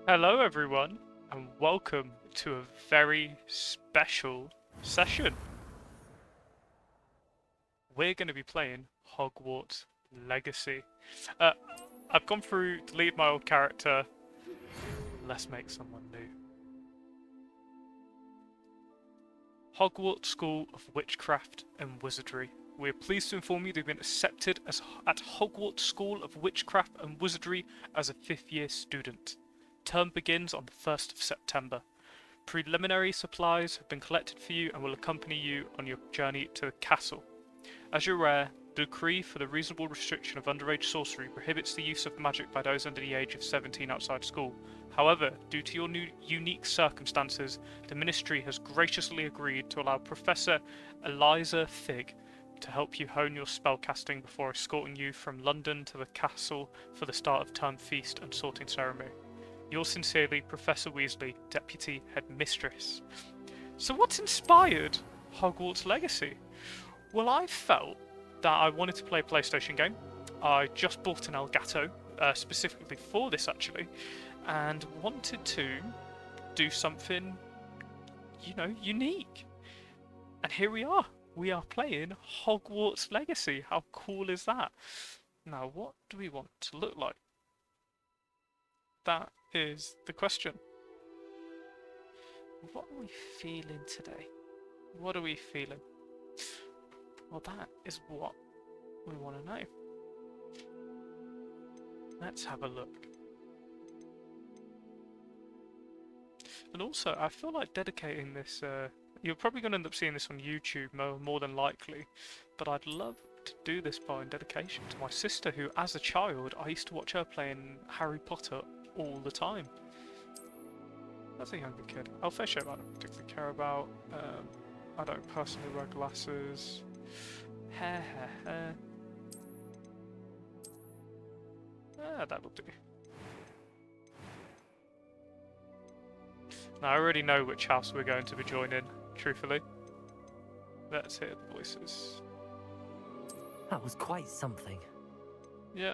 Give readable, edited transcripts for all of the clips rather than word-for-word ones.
Hello, everyone, and welcome to a very special session. We're going to be playing Hogwarts Legacy. Uh, I've gone through, deleted my old character. Let's make someone new. Hogwarts School of Witchcraft and Wizardry. We are pleased to inform you that you've been accepted at Hogwarts School of Witchcraft and Wizardry as a 5th year student. Term begins on the 1st of September. Preliminary supplies have been collected for you and will accompany you on your journey to the castle. As you're aware, the decree for the reasonable restriction of underage sorcery prohibits the use of magic by those under the age of 17 outside school. However, due to your new unique circumstances, the Ministry has graciously agreed to allow Professor Eliza Fig to help you hone your spellcasting before escorting you from London to the castle for the start of term feast and sorting ceremony. Yours sincerely, Professor Weasley, Deputy Headmistress. So what's inspired Hogwarts Legacy? Well, I felt that I wanted to play a PlayStation game. I just bought an Elgato, specifically for this actually, and wanted to do something, unique. And here we are. We are playing Hogwarts Legacy. How cool is that? Now, what do we want to look like? That is the question. What are we feeling today? What are we feeling? Well, that is what we want to know. Let's have a look. And also, I feel like dedicating this, you're probably going to end up seeing this on YouTube more than likely, but I'd love to do this by in dedication to my sister who, as a child, I used to watch her playing Harry Potter all the time. As a younger kid. Alphacio I don't particularly care about. I don't personally wear glasses. Hair. That'll do. Now I already know which house we're going to be joining, truthfully. Let's hear the voices. That was quite something. Yeah.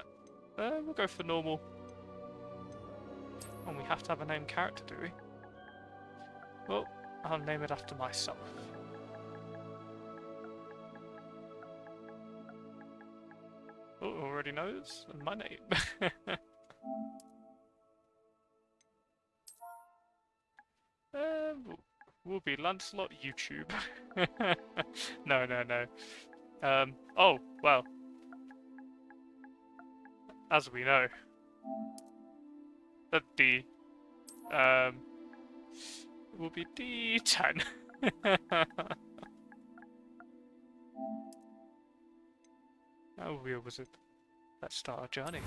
We'll go for normal. And we have to have a named character, do we? Well, I'll name it after myself. Oh, already knows my name. We'll be Lancelot YouTube. No. Oh, well. As we know, that D will be D10. How real was it? Let's start our journey.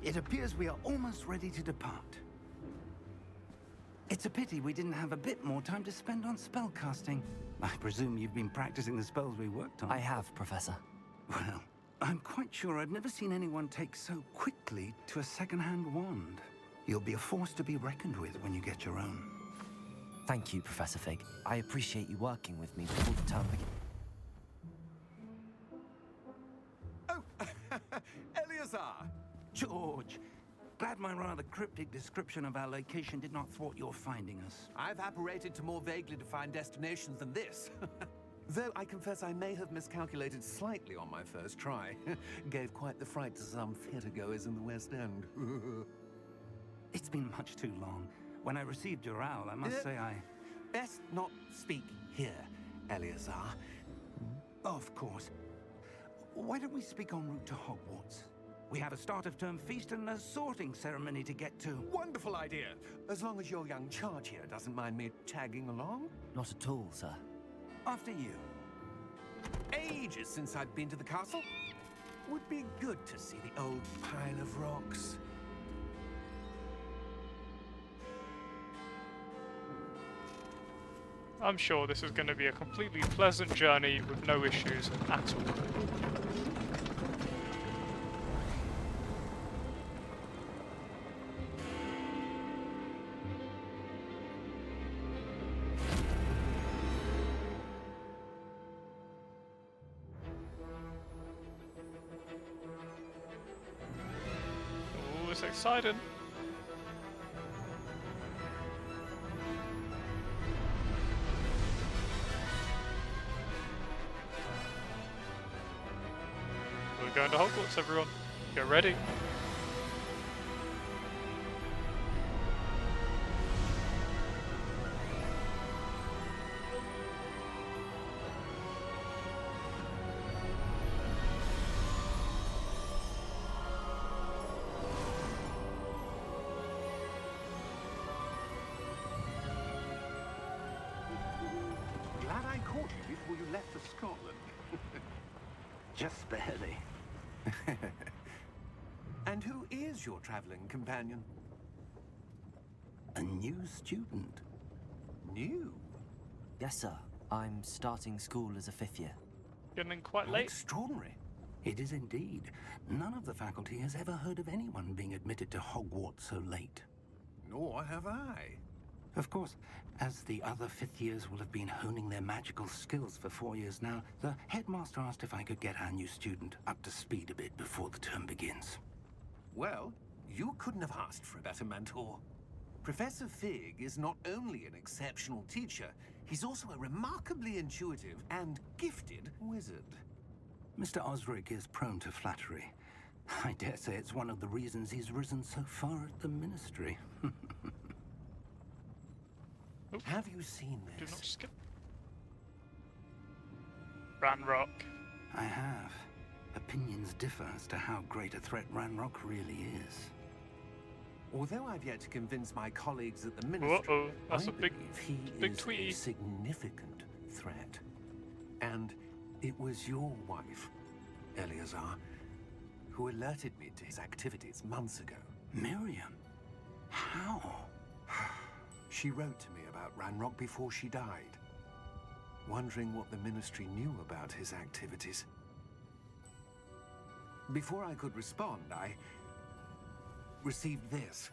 It appears we are almost ready to depart. It's a pity we didn't have a bit more time to spend on spellcasting. I presume you've been practicing the spells we worked on. I have, Professor. Well, I'm quite sure I've never seen anyone take so quickly to a second-hand wand. You'll be a force to be reckoned with when you get your own. Thank you, Professor Fig. I appreciate you working with me before the term begins. Oh, Eleazar! George, glad my rather cryptic description of our location did not thwart your finding us. I've apparated to more vaguely defined destinations than this. Though I confess I may have miscalculated slightly on my first try. Gave quite the fright to some theatregoers in the West End. It's been much too long. When I received your owl, I must say I... Best not speak here, Eleazar. Of course. Why don't we speak en route to Hogwarts? We have a start-of-term feast and a sorting ceremony to get to. Wonderful idea. As long as your young charge here doesn't mind me tagging along. Not at all, sir. After you. Ages since I've been to the castle. Would be good to see the old pile of rocks. I'm sure this is going to be a completely pleasant journey with no issues at all. exciting. We're going to Hogwarts, everyone. Get ready. Glad I caught you before you left for Scotland. Just barely. And who is your traveling companion? A new student. New? Yes, sir. I'm starting school as a 5th year. Getting in quite How late. extraordinary. It is indeed. None of the faculty has ever heard of anyone being admitted to Hogwarts so late. Nor have I. Of course, as the other 5th years will have been honing their magical skills for 4 years now, the headmaster asked if I could get our new student up to speed a bit before the term begins. Well, you couldn't have asked for a better mentor. Professor Fig is not only an exceptional teacher, he's also a remarkably intuitive and gifted wizard. Mr. Osric is prone to flattery. I dare say it's one of the reasons he's risen so far at the ministry. Have you seen Do this? not skip. Ranrock. I have. Opinions differ as to how great a threat Ranrock really is. Although I've yet to convince my colleagues at the ministry, Uh-oh, that's I a big believe he big is tweety. a significant threat. And it was your wife, Eleazar, who alerted me to his activities months ago. Miriam? How? She wrote to me about Ranrock before she died, wondering what the ministry knew about his activities. Before I could respond, I received this.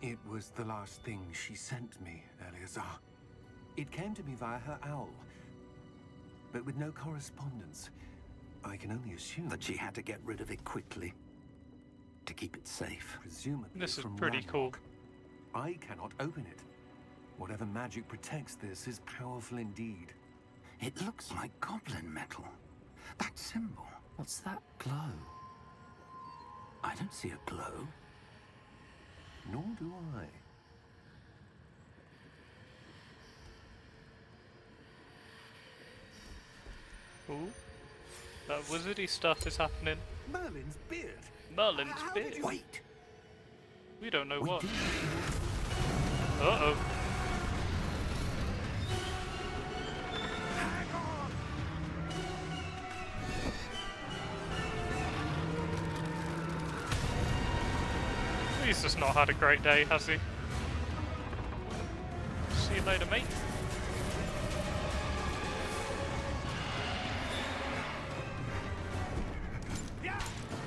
It was the last thing she sent me, Eleazar. It came to me via her owl, but with no correspondence. I can only assume That she had to get rid of it quickly. To keep it safe. presumably This is from pretty cool. Ranrock. I cannot open it. Whatever magic protects this is powerful indeed. It looks like goblin metal. That symbol. What's that glow? I don't see a glow. Nor do I. Ooh. That wizardy stuff is happening. Merlin's beard. Merlin's How beard. did you- Wait! We don't know We what. do- Uh-oh. Hang on! He's just not had a great day, has he? See you later, mate. Yeah!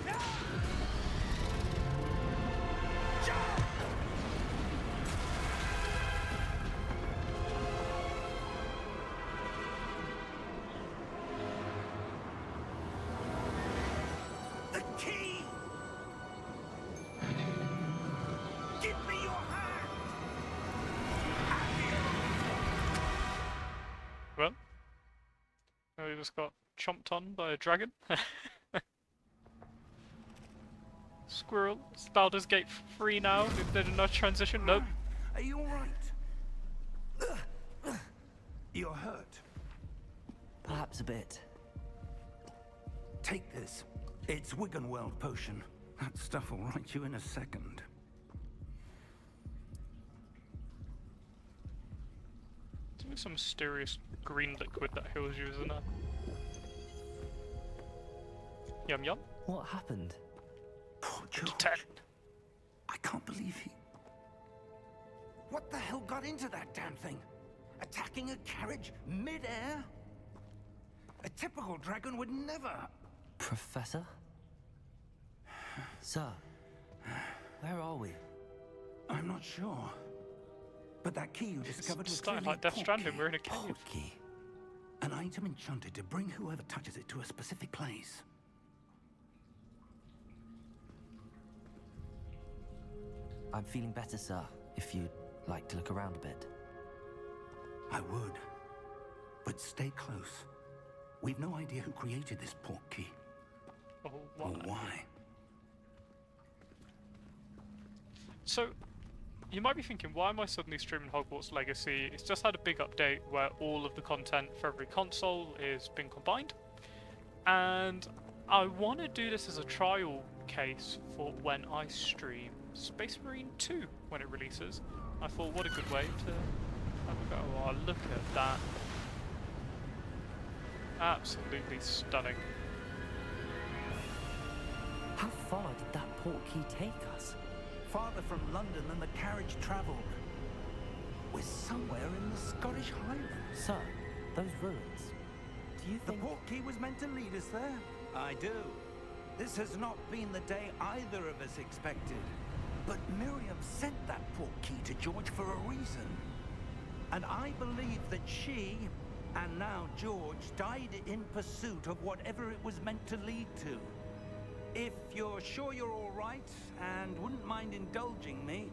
Yeah! The key! Give me your hand! Well, we just got chomped on by a dragon. Squirrel, is Baldur's Gate free now? If they did not transition? Nope. Are you alright? You're hurt. Perhaps a bit. Take this. It's Wiggenweld potion. That stuff will right you in a second. There's some mysterious green liquid that heals you, isn't it? Yum yum. What happened? Poor George. 10. I can't believe he... What the hell got into that damn thing? Attacking a carriage mid-air? A typical dragon would never... Professor? Sir, where are we? I'm not sure. But that key you discovered was Starting clearly like Death a Stranding, portkey. we're in a cave. Portkey. An item enchanted to bring whoever touches it to a specific place. I'm feeling better, sir, if you'd like to look around a bit. I would. But stay close. We've no idea who created this portkey. Oh, Or what? why. So, you might be thinking, why am I suddenly streaming Hogwarts Legacy? It's just had a big update where all of the content for every console is being combined. And I want to do this as a trial case for when I stream Space Marine 2 when it releases. I thought, what a good way to have a go. Oh, look at that. Absolutely stunning. How far did that portkey take us? Farther from London than the carriage travelled. We're somewhere in the Scottish Highlands. Sir, those ruins. Do you The think... portkey was meant to lead us there? I do. This has not been the day either of us expected. But Miriam sent that portkey to George for a reason. And I believe that she, and now George, died in pursuit of whatever it was meant to lead to. If you're sure you're all right, and wouldn't mind indulging me,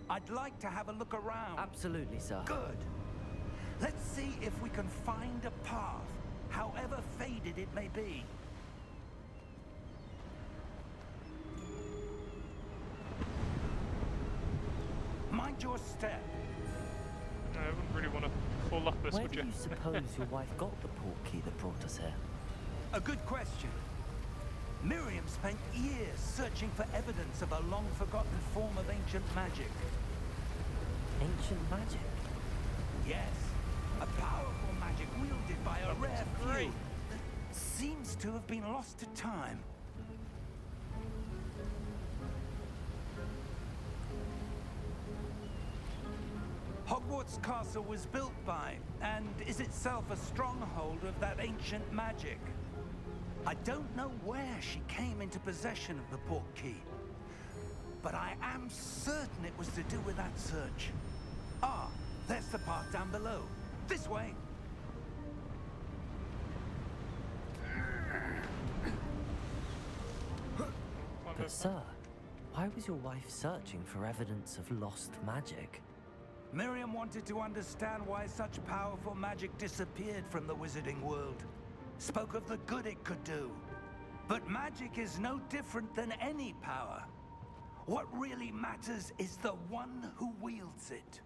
I'd like to have a look around. Absolutely, sir. Good. Let's see if we can find a path, however faded it may be. Mind your step. I wouldn't really want to fall off this, Where would do you? you suppose your wife got the portkey that brought us here? A good question. Miriam spent years searching for evidence of a long-forgotten form of ancient magic. Ancient magic? Yes, a powerful magic wielded by a rare few that seems to have been lost to time. Hogwarts Castle was built by, and is itself a stronghold of that ancient magic. I don't know where she came into possession of the portkey, but I am certain it was to do with that search. Ah, there's the path down below. This way. But sir, why was your wife searching for evidence of lost magic? Miriam wanted to understand why such powerful magic disappeared from the wizarding world. Spoke of the good it could do. But magic is no different than any power. What really matters is the one who wields it.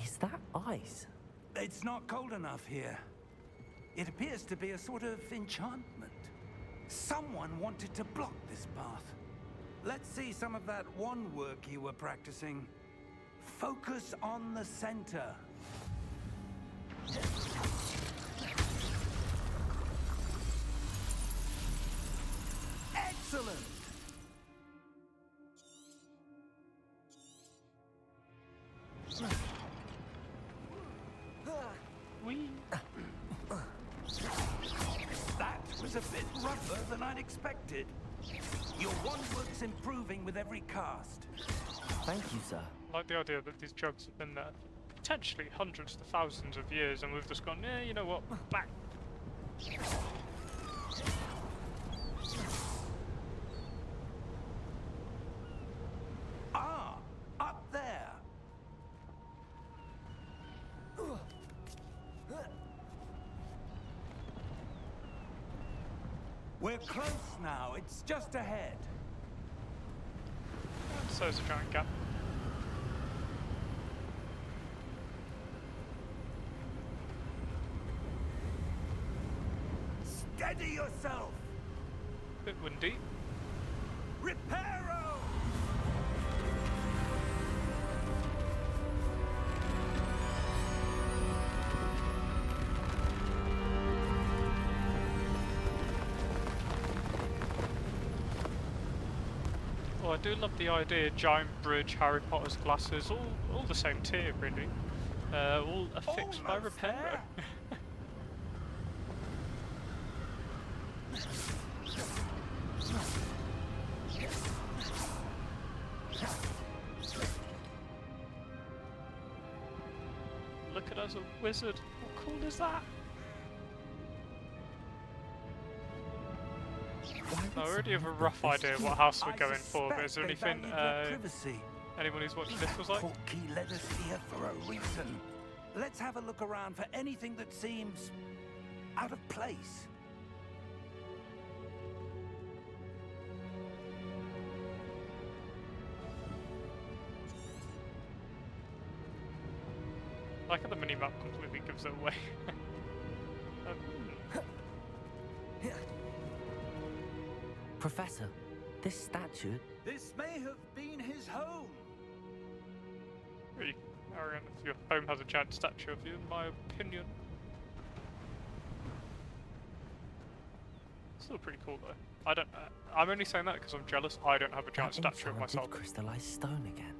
Is that ice? It's not cold enough here. It appears to be a sort of enchantment. Someone wanted to block this path. Let's see some of that wand work you were practicing. Focus on the center. Excellent! Whee! That was a bit rougher than I'd expected. Your wand work's improving with every cast. Thank you, sir. I like the idea that these jugs have been there for potentially hundreds to thousands of years, and we've just gone, yeah, you know what, back. Ah, up there. We're close now. It's just ahead. So there's a giant gap. Steady yourself. Bit windy. Reparo! Well, I do love the idea, giant bridge, Harry Potter's glasses, all the same tier, really. All affixed by Almost Reparo. there. Look at us, a wizard. How cool is that? Why I already have a inside rough this idea what key? house we're I going for, but is there suspect they anything valued your privacy. anyone who's watching this was like? Portkey led us here for a reason. Let's have a look around for anything that seems out of place. Like how the minimap completely gives it away. Professor, this statue. This may have been his home. Really, Arian, if your home has a giant statue of you, in my opinion. Still pretty cool though. I don't. I'm only saying that because I'm jealous. I don't have a giant That statue of enchanted myself. crystallized stone again.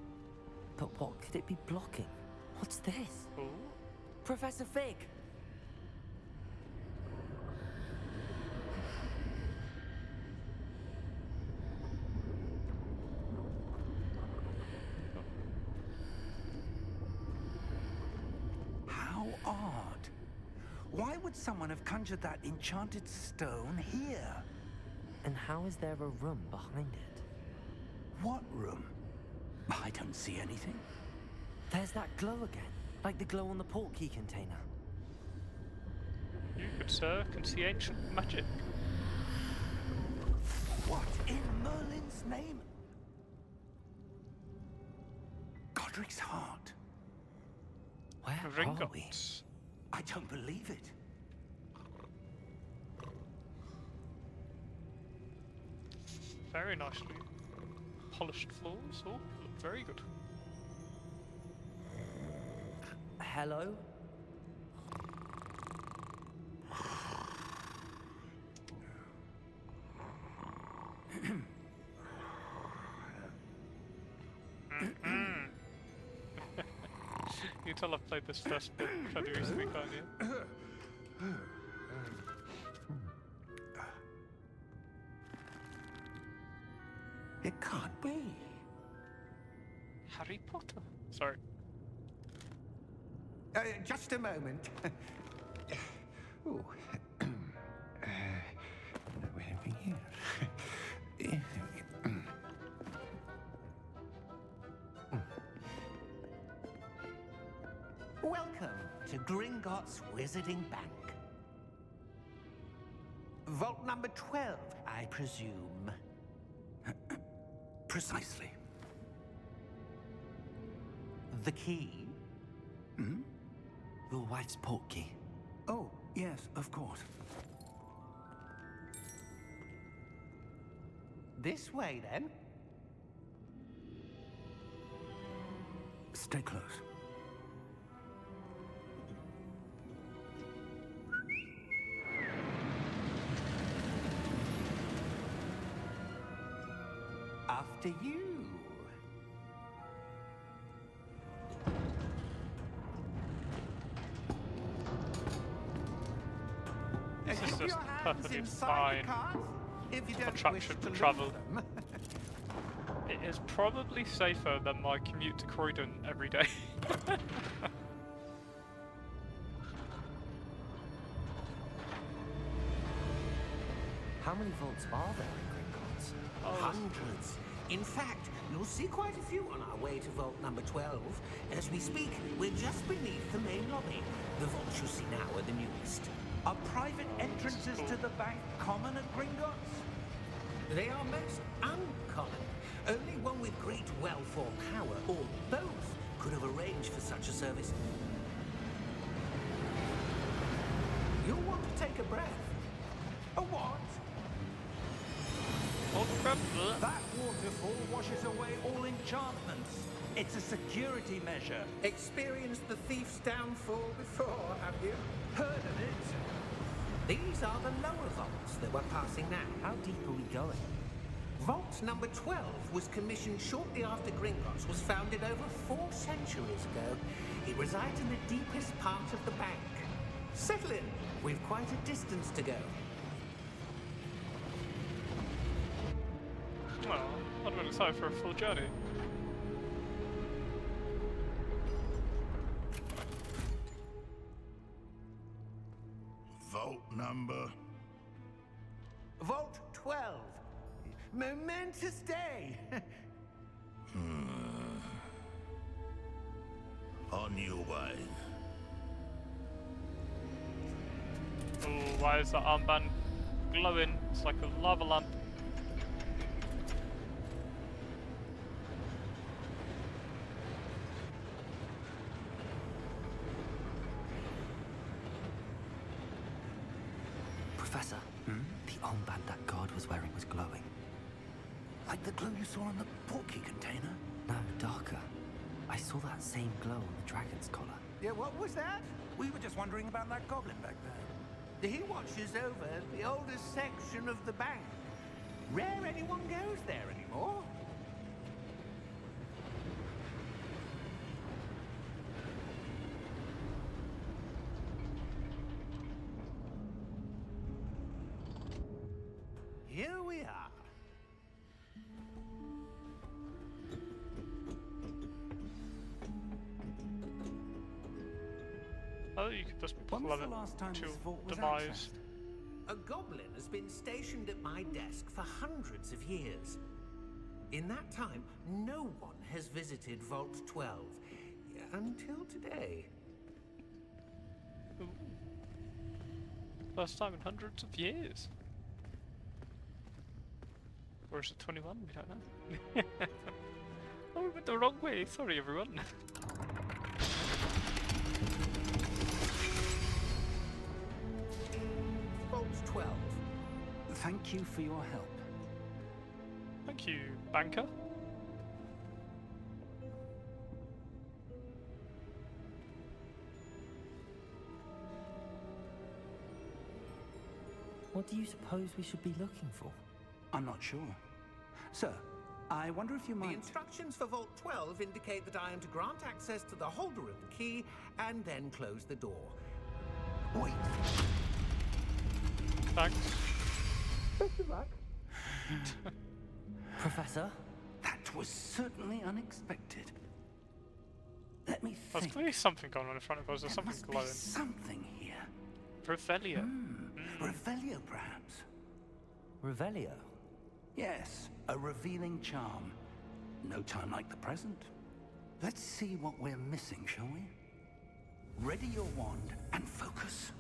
But what could it be blocking? What's this? Ooh. Professor Fig! How odd. Why would someone have conjured that enchanted stone here? And how is there a room behind it? What room? I don't see anything. There's that glow again, like the glow on the portkey container. You, good sir, can see ancient magic. What in Merlin's name? Godric's heart. Where are we? Gringotts. I don't believe it. Very nicely polished floors. Oh, look very good. Hello? You can tell I've played this first bit fairly recently, can't you? It can't be. Harry Potter. Sorry. Just a moment. Ooh. Anything here? Welcome to Gringotts Wizarding Bank. Vault number 12, I presume. Precisely. The key? Hmm? Your wife's portkey. Oh, yes, of course. This way, then. Stay close. After you. This is Keep just your hands perfectly inside fine the cars if you don't contraption wish to lose travel. them. It is probably safer than my commute to Croydon every day. How many vaults are there in Gringotts? Hundreds. In fact, you'll see quite a few on our way to vault number 12. As we speak, we're just beneath the main lobby. The vaults you see now are the newest. Are private entrances to the bank common at Gringotts? They are most uncommon. Only one with great wealth or power, or both, could have arranged for such a service. You'll want to take a breath. A what? Oh crap! That waterfall washes away all enchantments. It's a security measure. Experienced the thief's downfall before, have you? Heard of it? These are the lower vaults that we're passing now. How deep are we going? Vault number 12 was commissioned shortly after Gringotts was founded over 4 centuries ago. It resides in the deepest part of the bank. Settle in. We've quite a distance to go. Well, I'd have been excited for a full journey. Vault number. Vault 12. Momentous day! On your way. Oh, why is that armband glowing? It's like a lava lamp. Professor, the armband that guard was wearing was glowing. Like the glow you saw on the porky container? No, darker. I saw that same glow on the dragon's collar. Yeah, what was that? We were just wondering about that goblin back there. He watches over the oldest section of the bank. Rare anyone goes there anymore. Here we are. Oh, you could just When was the plummet last time to this vault was demise. accessed? A goblin has been stationed at my desk for hundreds of years. In that time, no one has visited Vault 12 until today. Ooh. First time in hundreds of years. Or is it 21? We don't know. Oh, we went the wrong way. Sorry, everyone. Vault 12. Thank you for your help. Thank you, banker. What do you suppose we should be looking for? I'm not sure. Sir, I wonder if you The might... instructions for Vault 12 indicate that I am to grant access to the holder of the key and then close the door. Wait. Thanks. Professor? That was certainly unexpected. Let me There's think. clearly something going on in front of us. There's There something must glowing. be something here. Revelio. Revelio, perhaps. Revelio? Yes, a revealing charm. No time like the present. Let's see what we're missing, shall we? Ready your wand and focus.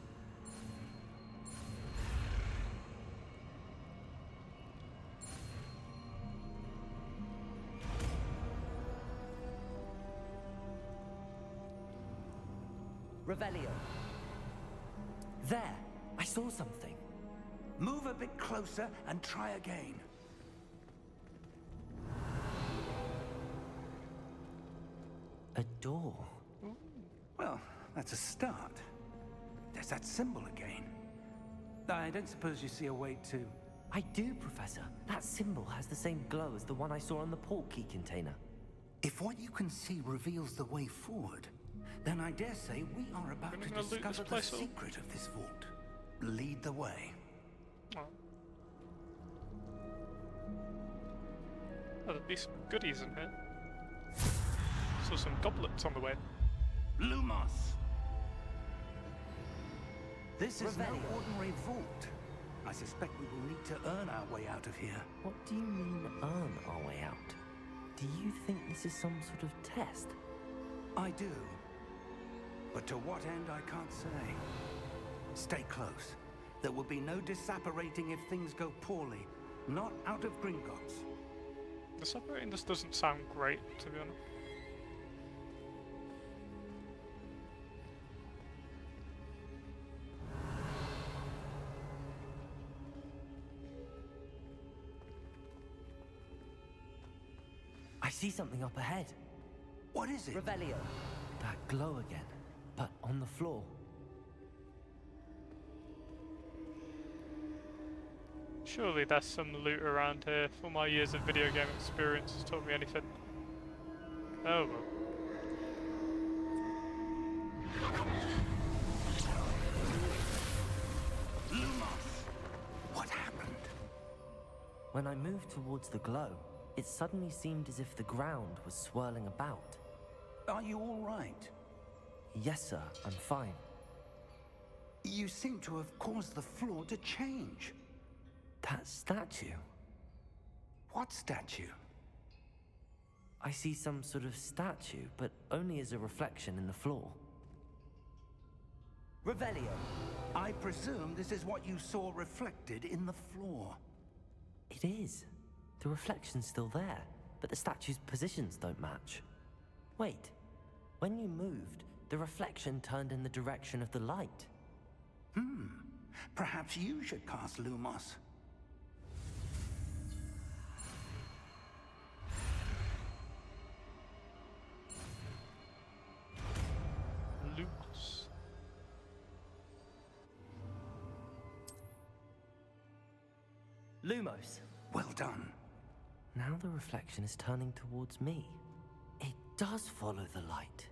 Revelio. There! I saw something. Move a bit closer and try again. A door. Well, that's a start. There's that symbol again. I don't suppose you see a way to... I do, Professor. That symbol has the same glow as the one I saw on the port key container. If what you can see reveals the way forward, then I dare say we are about We're to gonna loot this discover the place all. secret of this vault. Lead the way. Oh. Oh, there'd be some goodies in here. Saw some goblets on the way. Lumos! This is no Revelio. ordinary vault. I suspect we will need to earn our way out of here. What do you mean, earn our way out? Do you think this is some sort of test? I do. But to what end, I can't say. Stay close. There will be no disapparating if things go poorly. Not out of Gringotts. The separating this doesn't sound great, to be honest. I see something up ahead. What is it? Revelio. That glow again, but on the floor. Surely there's some loot around here. All my years of video game experience has taught me anything. Oh well. Lumos! What happened? When I moved towards the glow, it suddenly seemed as if the ground was swirling about. Are you all right? Yes, sir, I'm fine. You seem to have caused the floor to change. That statue? What statue? I see some sort of statue, but only as a reflection in the floor. Revelio. I presume this is what you saw reflected in the floor. It is. The reflection's still there, but the statue's positions don't match. Wait. When you moved, the reflection turned in the direction of the light. Perhaps you should cast Lumos. Lumos. Lumos. Well done. Now the reflection is turning towards me. It does follow the light.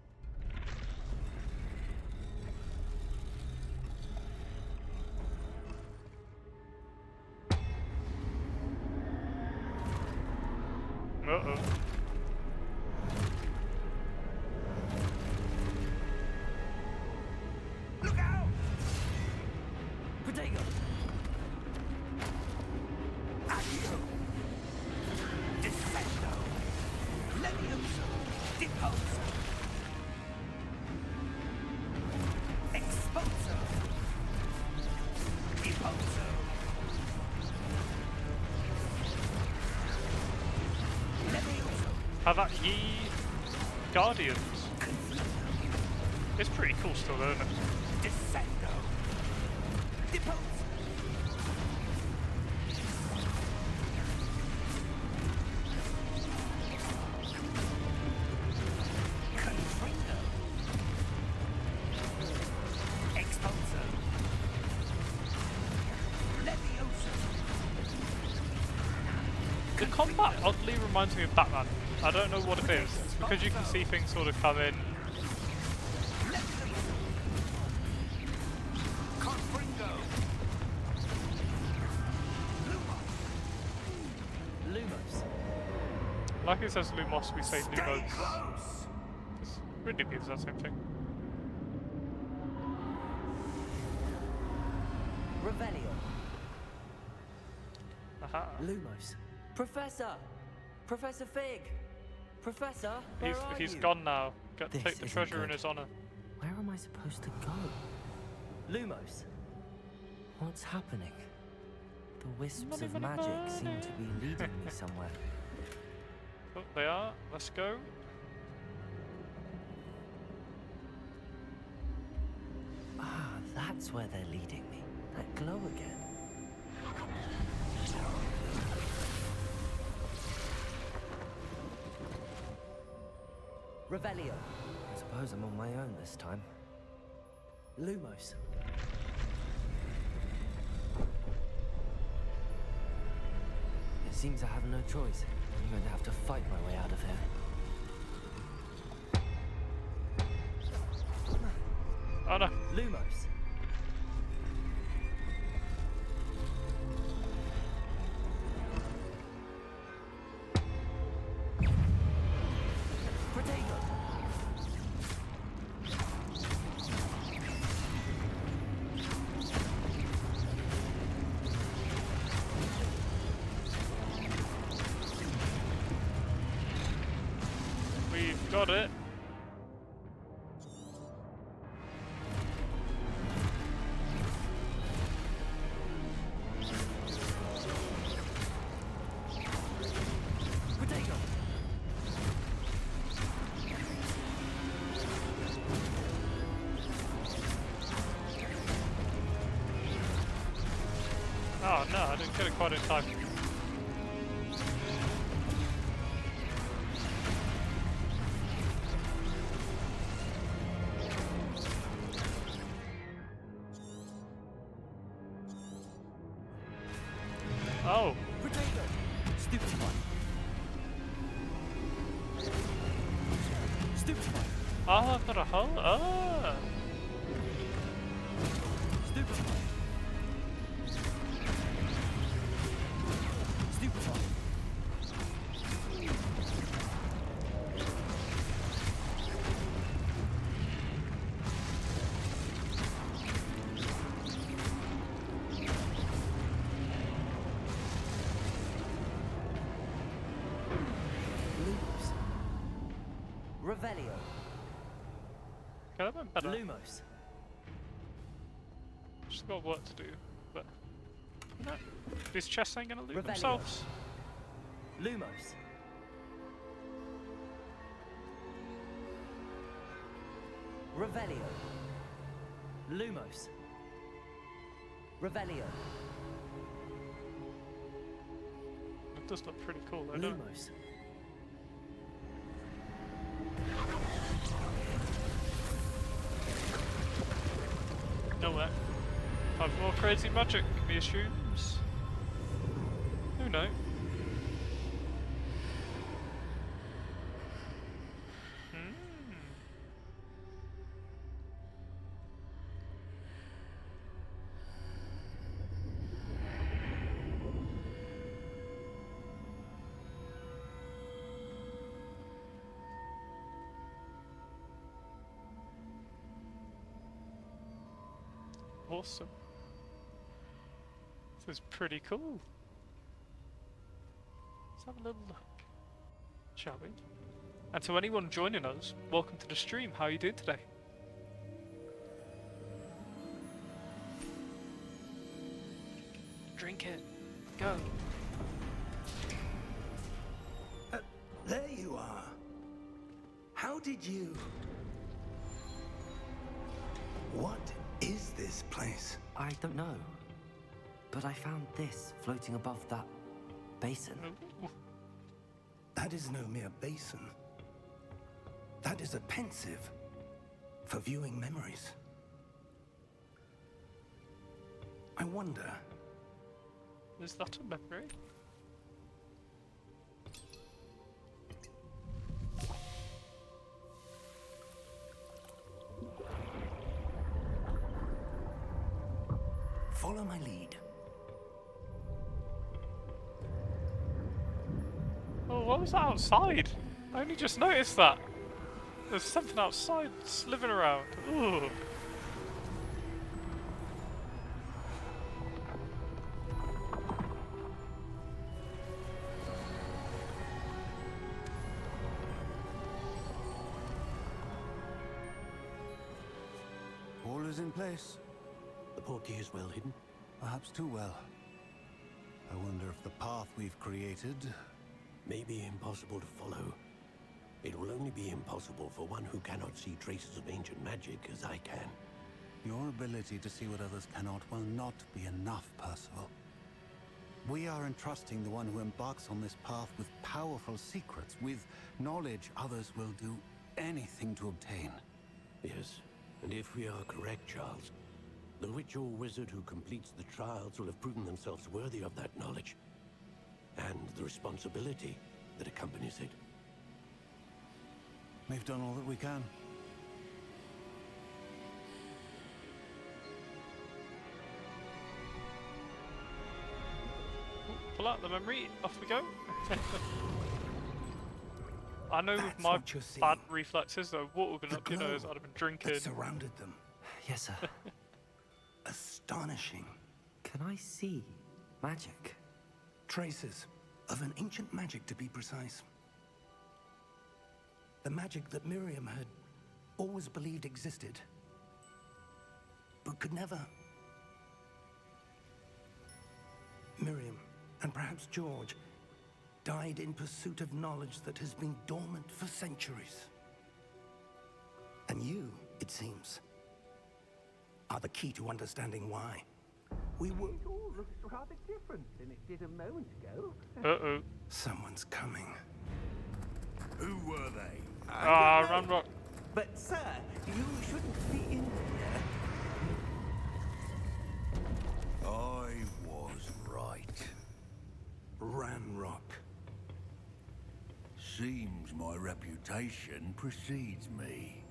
Uh-oh. Look out! Protego! Accio! Descendo! Levioso! Deposo! Exposo! Deposo! Levioso! How about ye Guardians? It's pretty cool still, though, isn't it? Descendo! Deposo! Confringo! Exposo! Levioso! The combat oddly reminds me of Batman. I don't know what it is. It's because you can see things sort of come in. Confringo! Lumos. Like it says Lumos, we say Stay Lumos. close! It's really means that same thing. Revelio. Aha. Lumos. Professor! Professor Fig! Professor, where are He's you? gone now. Take This the isn't treasure in good. his honor. Where am I supposed to go? Lumos. What's happening? The wisps of magic seem to be leading me somewhere. Oh, they are. Let's go. Ah, that's where they're leading me. That glow again. Revelio. I suppose I'm on my own this time. Lumos. It seems I have no choice. I'm going to have to fight my way out of here. Oh no. Lumos. Protego. We've got it. Protego. Oh no, I didn't get it quite in time. Oh, Protego. Stupid one. Stupid one. oh, I've got a hole. Ah. Stupid one. Stupid one. Revelio. Okay, that went better. Lumos. Just got work to do, but you know, these chests ain't gonna loot Revelio. themselves. Lumos. Revelio. Lumos. Revelio. It does look pretty cool, though, don't it? Lumos. Nowhere. Have more crazy magic, he assumes. Who knows? Awesome. This is pretty cool. Let's have a little look, shall we? And to anyone joining us, welcome to the stream. How are you doing today? Drink it. Go. There you are. How did you... What is this place? I don't know. But I found this floating above that basin. Ooh. That is no mere basin. That is a pensive for viewing memories. I wonder... Is that a memory? Follow my lead. Oh, what was that outside? I only just noticed that. There's something outside slithering around. Ooh. All is in place. The portkey is well hidden. Perhaps too well. I wonder if the path we've created... May be impossible to follow. It will only be impossible for one who cannot see traces of ancient magic as I can. Your ability to see what others cannot will not be enough, Percival. We are entrusting the one who embarks on this path with powerful secrets, with knowledge others will do anything to obtain. Yes, and if we are correct, Charles, the witch or wizard who completes the trials will have proven themselves worthy of that knowledge, and the responsibility that accompanies it. We've done all that we can. Pull out the memory, off we go. I know with That's my what you're seeing. bad reflexes, though, what would have been The up your nose, glow I'd have been drinking. that surrounded them. Yes, sir. Astonishing. Can I see magic? Traces of an ancient magic, to be precise. The magic that Miriam had always believed existed, but could never. Miriam, and perhaps George, died in pursuit of knowledge that has been dormant for centuries. And you, it seems, are the key to understanding why. We were... It all looks rather different than it did a moment ago. Uh-oh. Someone's coming. Who were they? Ah, Ramrock. But, sir, you shouldn't be in here. I was right. Ranrock. Seems my reputation precedes me.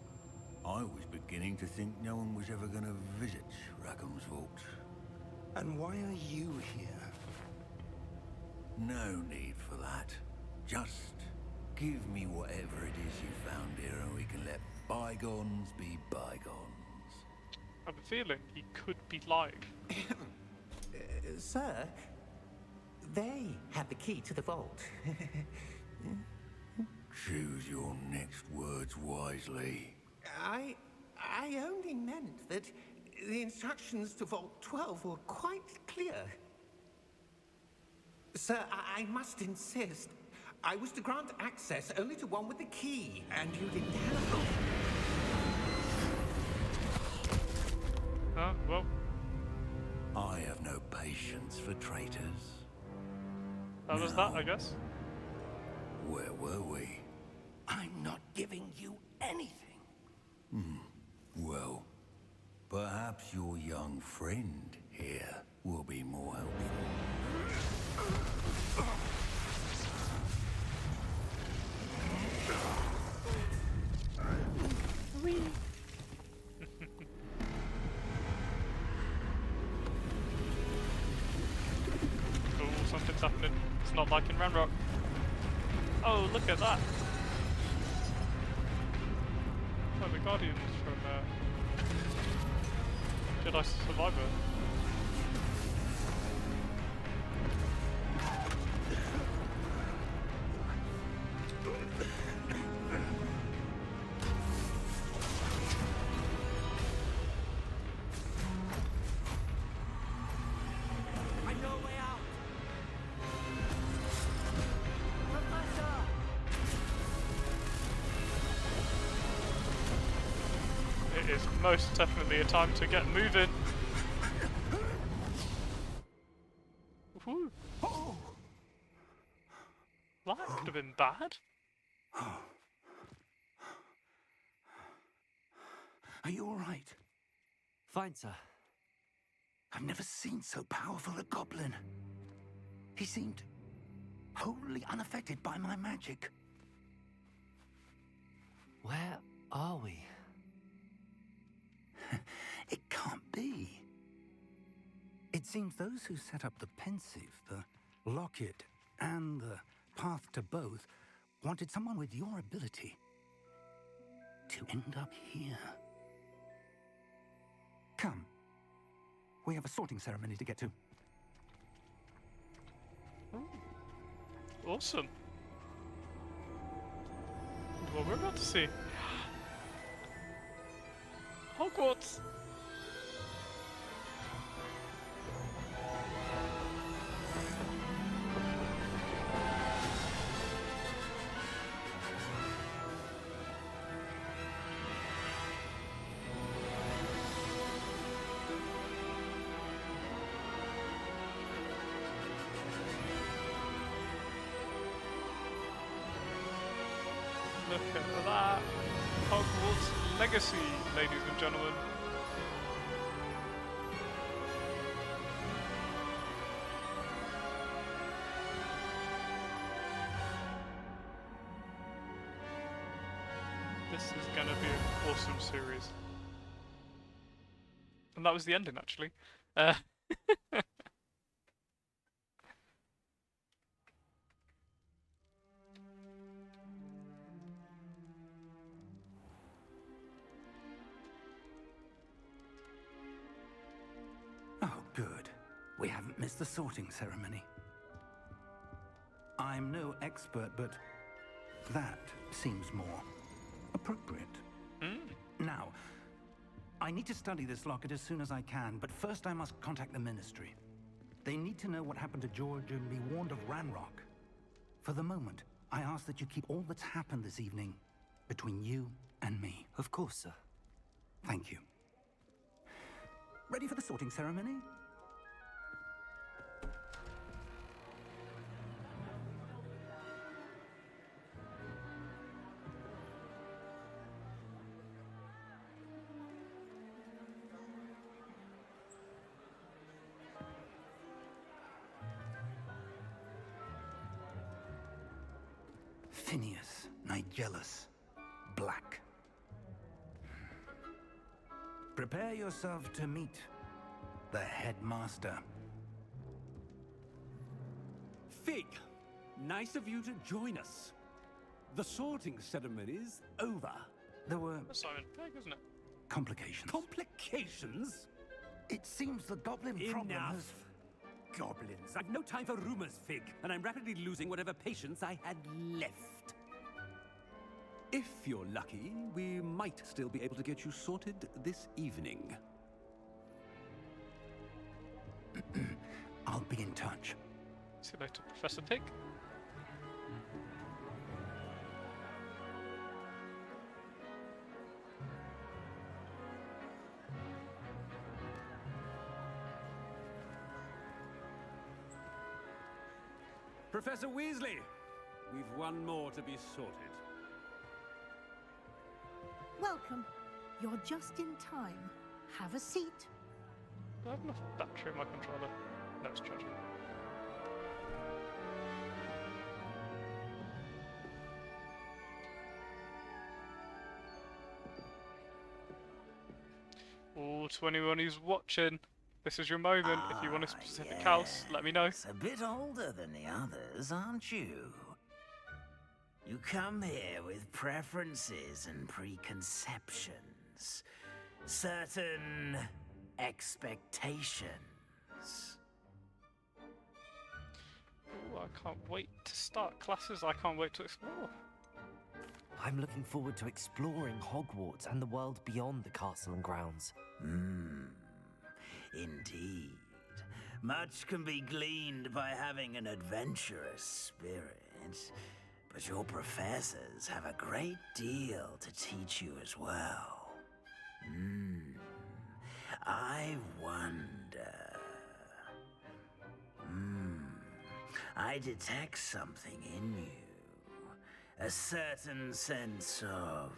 I was beginning to think no one was ever going to visit Rackham's Vault. And why are you here? No need for that. Just give me whatever it is you found here and we can let bygones be bygones. I have a feeling he could be lying. Sir, they have the key to the vault. Choose your next words wisely. I only meant that the instructions to Vault 12 were quite clear. Sir, I must insist. I was to grant access only to one with the key, and you didn't have it. Well, I have no patience for traitors. that was that, I guess. Where were we? I'm not giving you anything. Well, perhaps your young friend here will be more helpful. Oh, something's happening. It's not like in Ranrock. Oh, look at that. Oh, the Guardians from Jedi Survivor. I know a way out! Professor! It is most definitely a time to get moving. Whew. That could have been bad. Are you all right? Fine, sir. I've never seen so powerful a goblin. He seemed wholly unaffected by my magic. Where are we? It can't be. It seems those who set up the pensive, the locket, and the path to both wanted someone with your ability to end up here. Come. We have a sorting ceremony to get to. Awesome. What we're about to see. Hogwarts! Look at that! Hogwarts Legacy, ladies and gentlemen. This is gonna be an awesome series. And that was the ending, actually. Oh, good. We haven't missed the sorting ceremony. I'm no expert, but that seems more appropriate. Now, I need to study this locket as soon as I can, but first I must contact the Ministry. They need to know what happened to George and be warned of Ranrock. For the moment, I ask that you keep all that's happened this evening between you and me. Of course, sir. Thank you. Ready for the sorting ceremony? Phineas, Nigellus, Black. Prepare yourself to meet the headmaster. Fig, nice of you to join us. The sorting ceremony's over. There were Simon Pegg, isn't it? complications. Complications? It seems the goblin problem Enough. has... Goblins. I've no time for rumors, Fig, and I'm rapidly losing whatever patience I had left. If you're lucky, we might still be able to get you sorted this evening. I'll be in touch. See you later, Professor Pig. Professor Weasley, we've one more to be sorted. Welcome. You're just in time. Have a seat. Do I have enough battery in my controller? No, it's charging. Oh, to anyone who's watching, this is your moment. If you want a specific house, let me know. It's a bit older than the others, aren't you? You come here with preferences and preconceptions. Certain expectations. Oh, I can't wait to start classes. I can't wait to explore. I'm looking forward to exploring Hogwarts and the world beyond the castle and grounds. Indeed. Much can be gleaned by having an adventurous spirit, but your professors have a great deal to teach you as well. I wonder... I detect something in you. A certain sense of...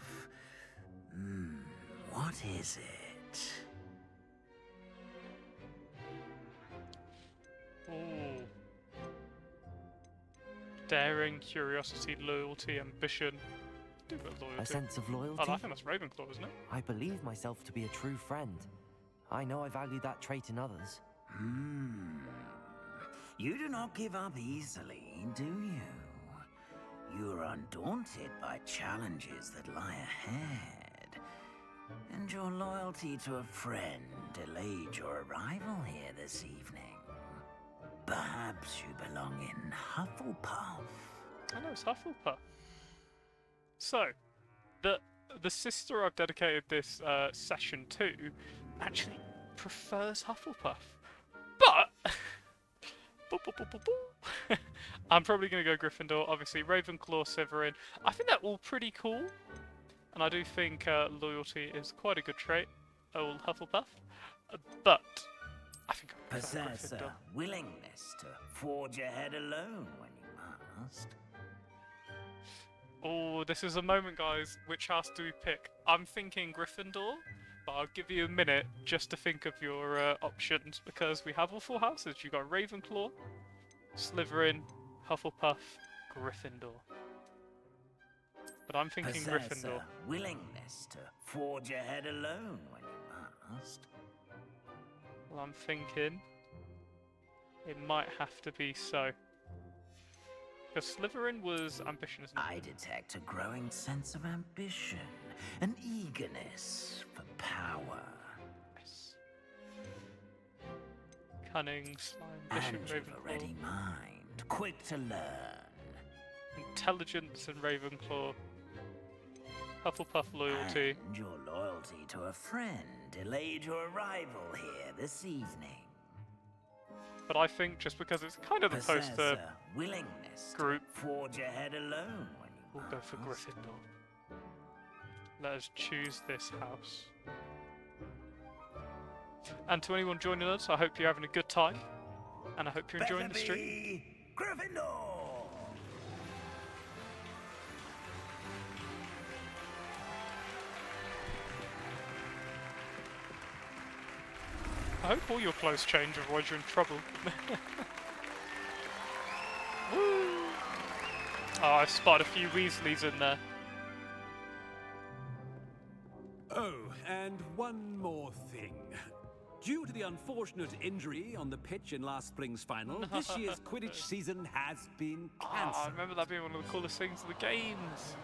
what is it? Ooh. Daring, curiosity, loyalty, ambition. Do a bit of loyalty. A sense of loyalty? Oh, I think that's Ravenclaw, isn't it? I believe myself to be a true friend. I know I value that trait in others. You do not give up easily, do you? You are undaunted by challenges that lie ahead. And your loyalty to a friend delayed your arrival here this evening. Perhaps you belong in Hufflepuff. I know, it's Hufflepuff. So, the sister I've dedicated this session to actually prefers Hufflepuff. But... I'm probably going to go Gryffindor. Obviously, Ravenclaw, Slytherin. I think they're all pretty cool. And I do think loyalty is quite a good trait. Old Hufflepuff. But I think I prefer Possess Gryffindor. a willingness to forge ahead alone when you must. Oh, this is a moment, guys. Which house do we pick? I'm thinking Gryffindor, but I'll give you a minute just to think of your options, because we have all four houses. You've got Ravenclaw, Slytherin, Hufflepuff, Gryffindor. But I'm thinking Possess Gryffindor. a willingness to forge ahead alone when you must. Well, I'm thinking it might have to be so. Because Slytherin was ambition, isn't it? I detect a growing sense of ambition, an eagerness for power. Yes. Cunning, slime, ambition, And you've a Ravenclaw. ready mind, quick to learn. Intelligence and Ravenclaw. Hufflepuff loyalty. And your loyalty to a friend delayed your arrival here this evening. But I think just because it's kind of the Possess poster a willingness group, to forge ahead alone when you we'll go for must. Gryffindor. Let us choose this house. And to anyone joining us, I hope you're having a good time. And I hope you're enjoying the stream. Be Gryffindor! I hope all your clothes change, otherwise you're in trouble. Woo! Oh, I've spotted a few Weasleys in there. Oh, and one more thing. Due to the unfortunate injury on the pitch in last spring's final, this year's Quidditch season has been Oh, I cancelled. remember that being one of the coolest things of the games.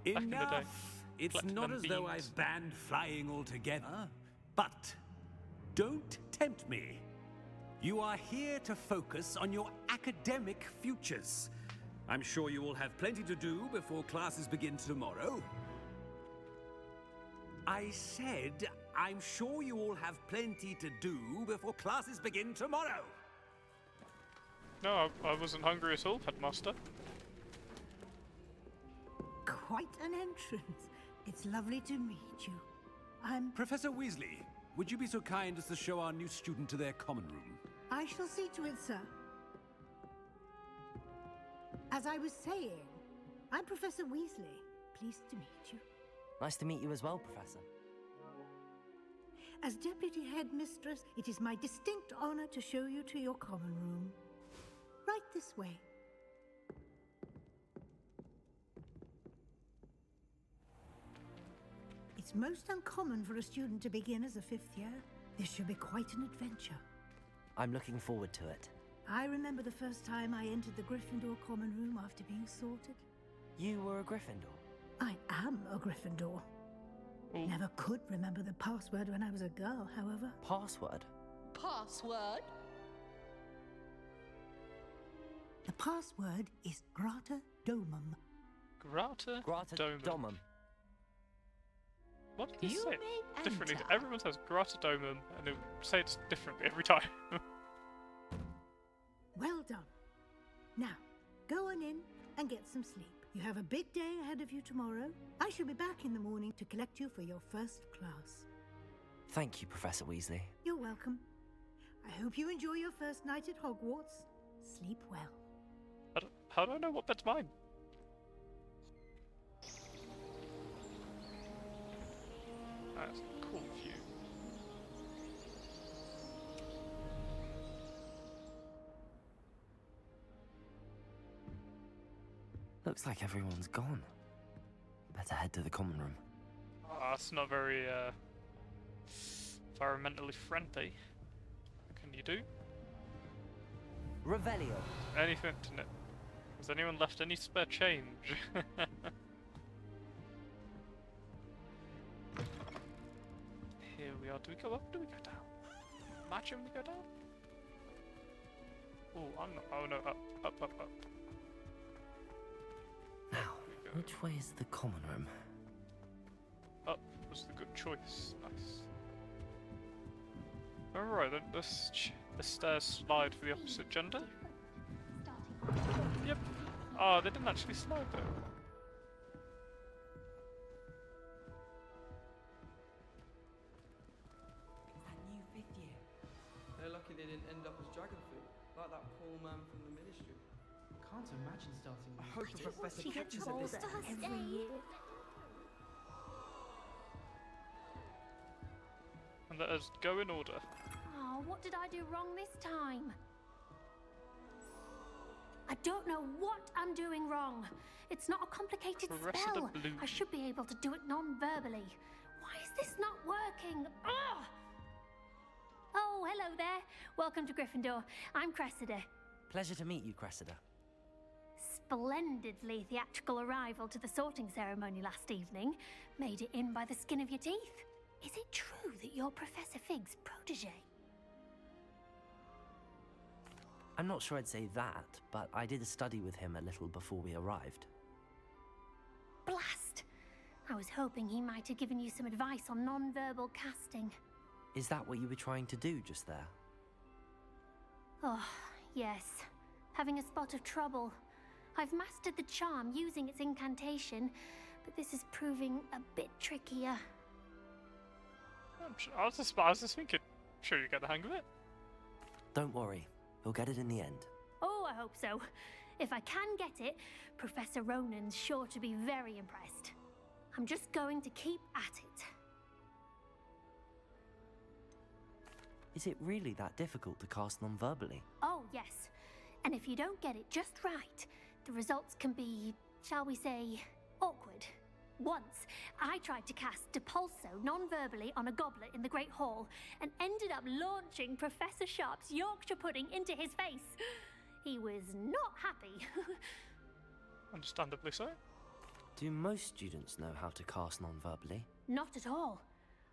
Back in the day. Enough! It's Collecting not them as though beans. I've banned flying altogether, but don't tempt me. You are here to focus on your academic futures. I'm sure you all have plenty to do before classes begin tomorrow. I said, I'm sure you all have plenty to do before classes begin tomorrow. No, I wasn't hungry at all, Headmaster. Quite an entrance. It's lovely to meet you. I'm... Professor Weasley, would you be so kind as to show our new student to their common room? I shall see to it, sir. As I was saying, I'm Professor Weasley. Pleased to meet you. Nice to meet you as well, Professor. As Deputy Headmistress, it is my distinct honor to show you to your common room. Right this way. It's most uncommon for a student to begin as a 5th year. This should be quite an adventure. I'm looking forward to it. I remember the first time I entered the Gryffindor common room after being sorted. You were a Gryffindor? I am a Gryffindor. Ooh. Never could remember the password when I was a girl, however. Password? Password? The password is Grata Domum. Grata Domum. Domum. What did you You say? may Differently. enter. Everyone says Grata Domum, and they say it differently every time. Well done. Now, go on in and get some sleep. You have a big day ahead of you tomorrow. I shall be back in the morning to collect you for your first class. Thank you, Professor Weasley. You're welcome. I hope you enjoy your first night at Hogwarts. Sleep well. How do I know what bed's mine? That's a cool view. Looks like everyone's gone. Better head to the common room. That's not very environmentally friendly. What can you do? Revelio. Anything to know? Has anyone left any spare change? Here we are. Do we go up? Do we go down? Imagine we go down? Oh, I'm not. Oh no, up, up, up, up. Now, which way is the common room? Up was the good choice. Nice. Alright then, the stairs slide for the opposite gender. Yep. Oh, they didn't actually slide though. That new 5th year. They're lucky they didn't end up as dragon fruit, like that poor man from the ministry. Can't imagine starting. I hope the professor catches at this time. Every year. And let us go in order. Oh, what did I do wrong this time? I don't know what I'm doing wrong. It's not a complicated Cressida spell. Bloom. I should be able to do it non-verbally. Why is this not working? Ugh! Oh, hello there. Welcome to Gryffindor. I'm Cressida. Pleasure to meet you, Cressida. Splendidly theatrical arrival to the sorting ceremony last evening. Made it in by the skin of your teeth. Is it true that you're Professor Fig's protege? I'm not sure I'd say that, but I did study with him a little before we arrived. Blast! I was hoping he might have given you some advice on non-verbal casting. Is that what you were trying to do just there? Oh, yes. Having a spot of trouble. I've mastered the charm using its incantation, but this is proving a bit trickier. I was just thinking, sure you get the hang of it. Don't worry, we'll get it in the end. Oh, I hope so. If I can get it, Professor Ronan's sure to be very impressed. I'm just going to keep at it. Is it really that difficult to cast non-verbally? Oh, yes. And if you don't get it just right, the results can be, shall we say, awkward. Once, I tried to cast Depulso non-verbally on a goblet in the Great Hall and ended up launching Professor Sharp's Yorkshire pudding into his face. He was not happy. Understandably so. Do most students know how to cast non-verbally? Not at all.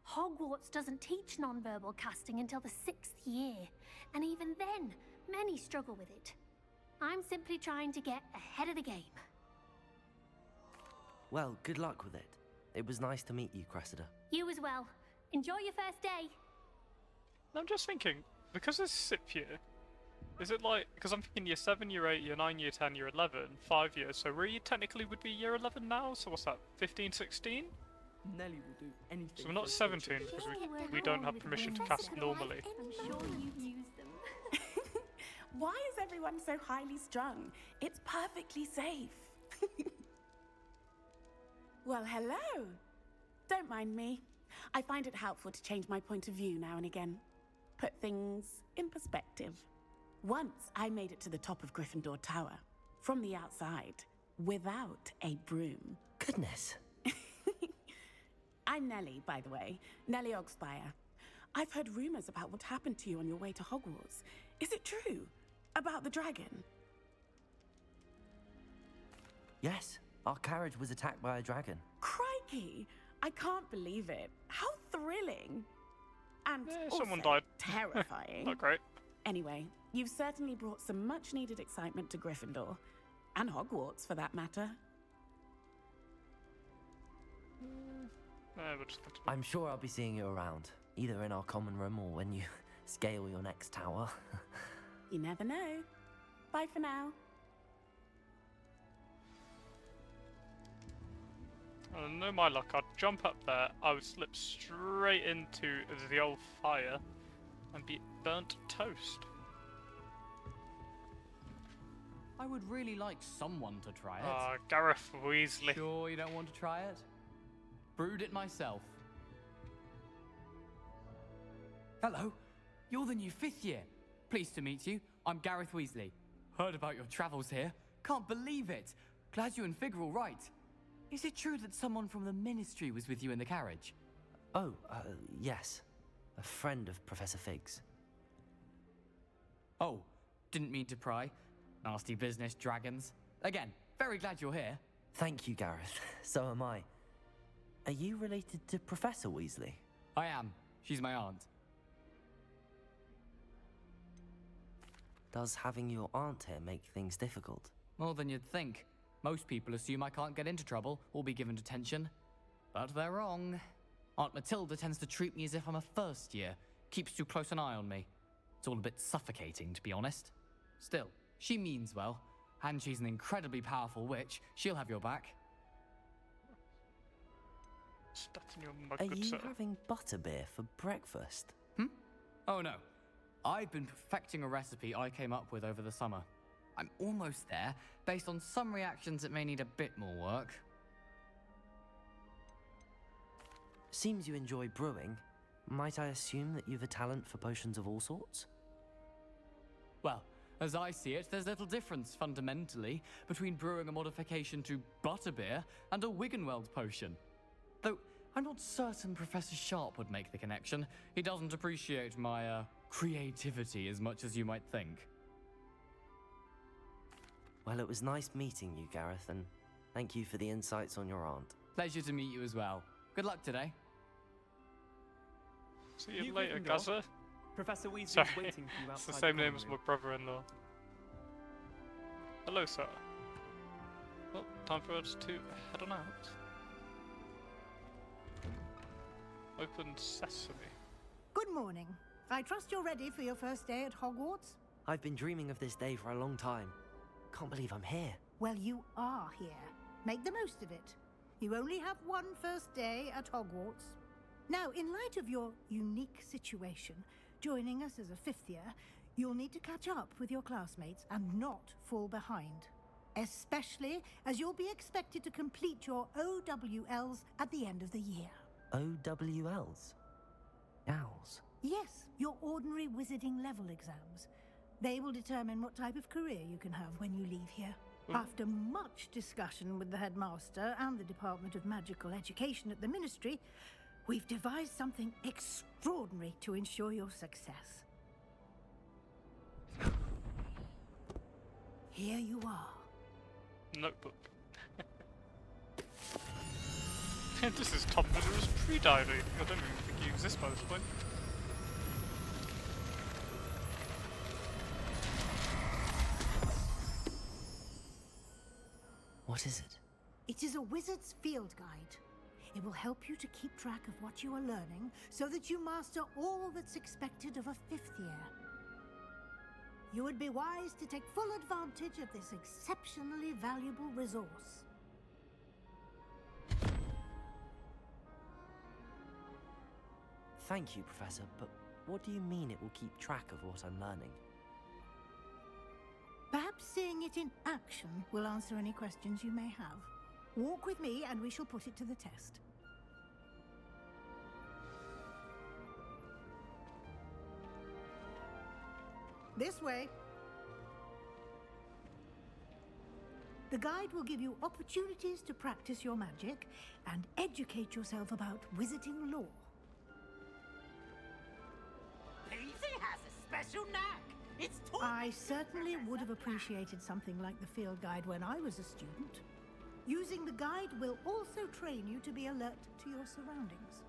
Hogwarts doesn't teach non-verbal casting until the 6th year, and even then, many struggle with it. I'm simply trying to get ahead of the game. Well, good luck with it. It was nice to meet you, Cressida. You as well. Enjoy your first day. I'm just thinking, because it's SIP year, is it like, because I'm thinking year 7, year 8, year 9, year 10, year 11, 5 years, so we technically would be year 11 now, so what's that, 15, 16? Nelly will do anything. So we're not 17, because we don't have permission to cast normally. I'm sure you've used them. Why is everyone so highly strung? It's perfectly safe. Well, hello. Don't mind me. I find it helpful to change my point of view now and again. Put things in perspective. Once I made it to the top of Gryffindor Tower, from the outside, without a broom. Goodness. I'm Nellie, by the way. Nellie Ogspire. I've heard rumors about what happened to you on your way to Hogwarts. Is it true? About the dragon? Yes, our carriage was attacked by a dragon. Crikey! I can't believe it. How thrilling! And also someone died. terrifying. Not great. Anyway, you've certainly brought some much-needed excitement to Gryffindor. And Hogwarts, for that matter. We'll just I'm sure I'll be seeing you around, either in our common room or when you scale your next tower. You never know. Bye for now. No, my luck, I'd jump up there, I would slip straight into the old fire and be burnt toast. I would really like someone to try it. Gareth Weasley. Sure you don't want to try it? Brewed it myself. Hello, you're the new 5th year. Pleased to meet you. I'm Gareth Weasley. Heard about your travels here. Can't believe it. Glad you and Fig are all right. Is it true that someone from the Ministry was with you in the carriage? Oh, yes. A friend of Professor Fig's. Oh, didn't mean to pry. Nasty business, dragons. Again, very glad you're here. Thank you, Gareth. So am I. Are you related to Professor Weasley? I am. She's my aunt. Does having your aunt here make things difficult? More than you'd think. Most people assume I can't get into trouble or be given detention. But they're wrong. Aunt Matilda tends to treat me as if I'm a first year. Keeps too close an eye on me. It's all a bit suffocating, to be honest. Still, she means well. And she's an incredibly powerful witch. She'll have your back. Are you having butterbeer for breakfast? Oh no. I've been perfecting a recipe I came up with over the summer. I'm almost there. Based on some reactions, it may need a bit more work. Seems you enjoy brewing. Might I assume that you've a talent for potions of all sorts? Well, as I see it, there's little difference, fundamentally, between brewing a modification to butterbeer and a Wiggenweld potion. Though, I'm not certain Professor Sharp would make the connection. He doesn't appreciate my, creativity as much as you might think. Well, it was nice meeting you, Gareth, and thank you for the insights on your aunt. Pleasure to meet you as well. Good luck today. See you later, Gazza. Professor Weasley Sorry, is waiting for you it's outside the same the name common as my room. brother-in-law. Hello, sir. Well, time for us to head on out. Open sesame. Good morning. I trust you're ready for your first day at Hogwarts? I've been dreaming of this day for a long time. Can't believe I'm here. Well, you are here. Make the most of it. You only have one first day at Hogwarts. Now, in light of your unique situation, joining us as a 5th year, you'll need to catch up with your classmates and not fall behind. Especially as you'll be expected to complete your OWLs at the end of the year. OWLs? Owls? Yes, your ordinary wizarding level exams. They will determine what type of career you can have when you leave here. After much discussion with the headmaster and the Department of Magical Education at the Ministry, we've devised something extraordinary to ensure your success. Here you are. Notebook. This is Tom Riddler's pre-diary. I don't even think he exists by this point. What is it? It is a wizard's field guide. It will help you to keep track of what you are learning so that you master all that's expected of a 5th year. You would be wise to take full advantage of this exceptionally valuable resource. Thank you, Professor, but what do you mean it will keep track of what I'm learning? Perhaps seeing it in action will answer any questions you may have. Walk with me and we shall put it to the test. This way. The guide will give you opportunities to practice your magic and educate yourself about wizarding lore. Peasy has a special knack. It's I certainly would have appreciated something like the field guide when I was a student. Using the guide will also train you to be alert to your surroundings.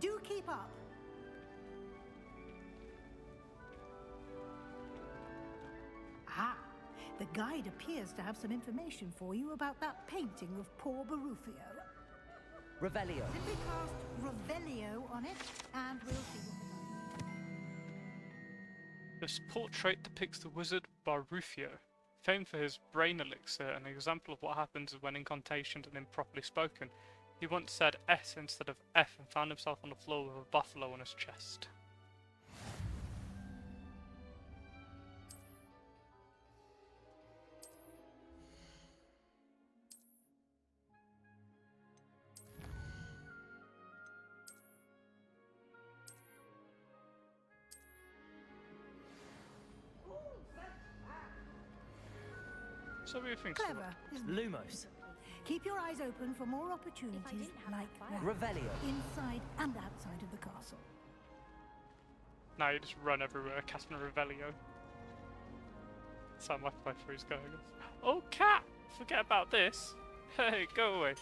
Do keep up. Ah, the guide appears to have some information for you about that painting of poor Barufio. Revelio. Simply cast Revelio on it, and we'll see what This portrait depicts the wizard Barufio, famed for his brain elixir, and an example of what happens when incantations are improperly spoken. He once said S instead of F and found himself on the floor with a buffalo on his chest. So what do you think? Clever, isn't it? Lumos. Keep your eyes open for more opportunities like that. Revelio. Inside and outside of the castle. Now you just run everywhere, casting a Revelio. That's how my playthrough's going. Oh, cat! Forget about this. Hey, go away.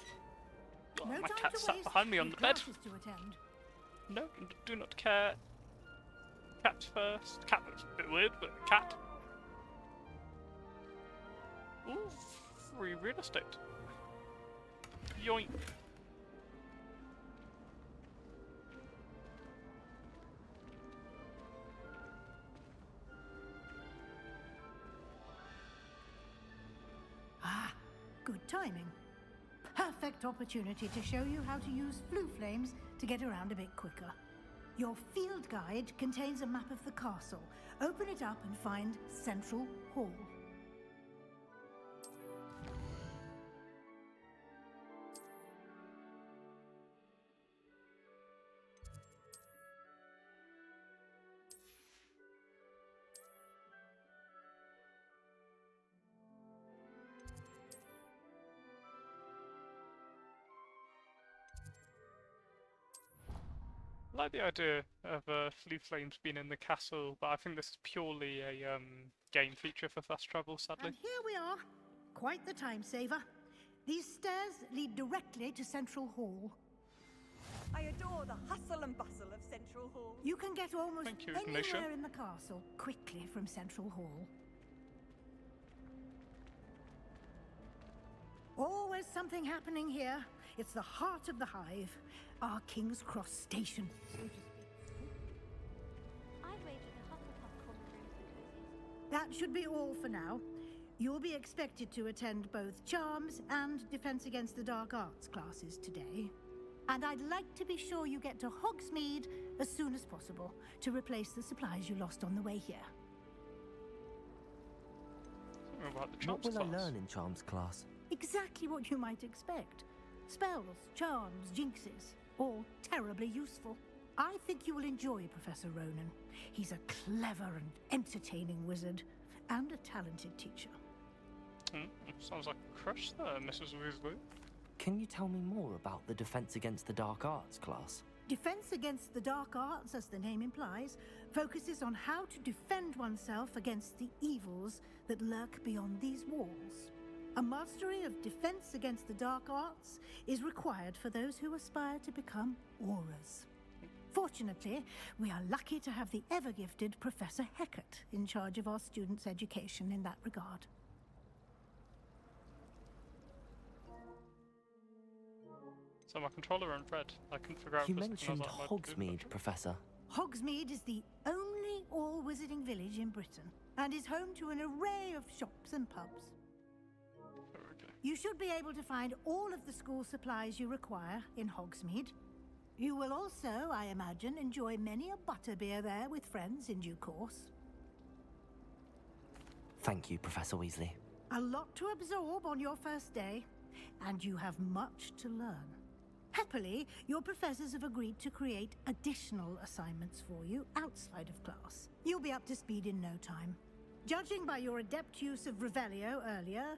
Oh, No my time cat to sat waste. behind me on We've the bed. classes to attend. No, do not care. Cat first. Cat looks a bit weird, but cat. Ooh, free real estate. Yoink. Ah, good timing. Perfect opportunity to show you how to use flue flames to get around a bit quicker. Your field guide contains a map of the castle. Open it up and find Central Hall. I like the idea of flue flames being in the castle, but I think this is purely a game feature for fast travel, sadly. And here we are. Quite the time saver. These stairs lead directly to Central Hall. I adore the hustle and bustle of Central Hall. You can get almost Thank you, anywhere Ignition. in the castle quickly from Central Hall. Always something happening here. It's the heart of the hive, our King's Cross station. I'd wager the Hufflepuff conference. That should be all for now. You'll be expected to attend both Charms and Defense Against the Dark Arts classes today. And I'd like to be sure you get to Hogsmeade as soon as possible to replace the supplies you lost on the way here. Something about the What Charms will I class. learn in Charms class? Exactly what you might expect. Spells, charms, jinxes, all terribly useful. I think you will enjoy Professor Ronan. He's a clever and entertaining wizard, and a talented teacher. Sounds like a crush there, Mrs. Weasley. Can you tell me more about the Defense Against the Dark Arts class? Defense Against the Dark Arts, as the name implies, focuses on how to defend oneself against the evils that lurk beyond these walls. A mastery of Defense Against the Dark Arts is required for those who aspire to become Aurors. Fortunately, we are lucky to have the ever-gifted Professor Hecat in charge of our students' education in that regard. So my controller went red. I couldn't figure out. You for a second. I was mentioned like, am I doing Hogsmeade, Professor. Hogsmeade is the only all-wizarding village in Britain and is home to an array of shops and pubs. Okay. You should be able to find all of the school supplies you require in Hogsmeade. You will also, I imagine, enjoy many a butterbeer there with friends in due course. Thank you, Professor Weasley. A lot to absorb on your first day, and you have much to learn. Happily, your professors have agreed to create additional assignments for you outside of class. You'll be up to speed in no time. Judging by your adept use of Revelio earlier,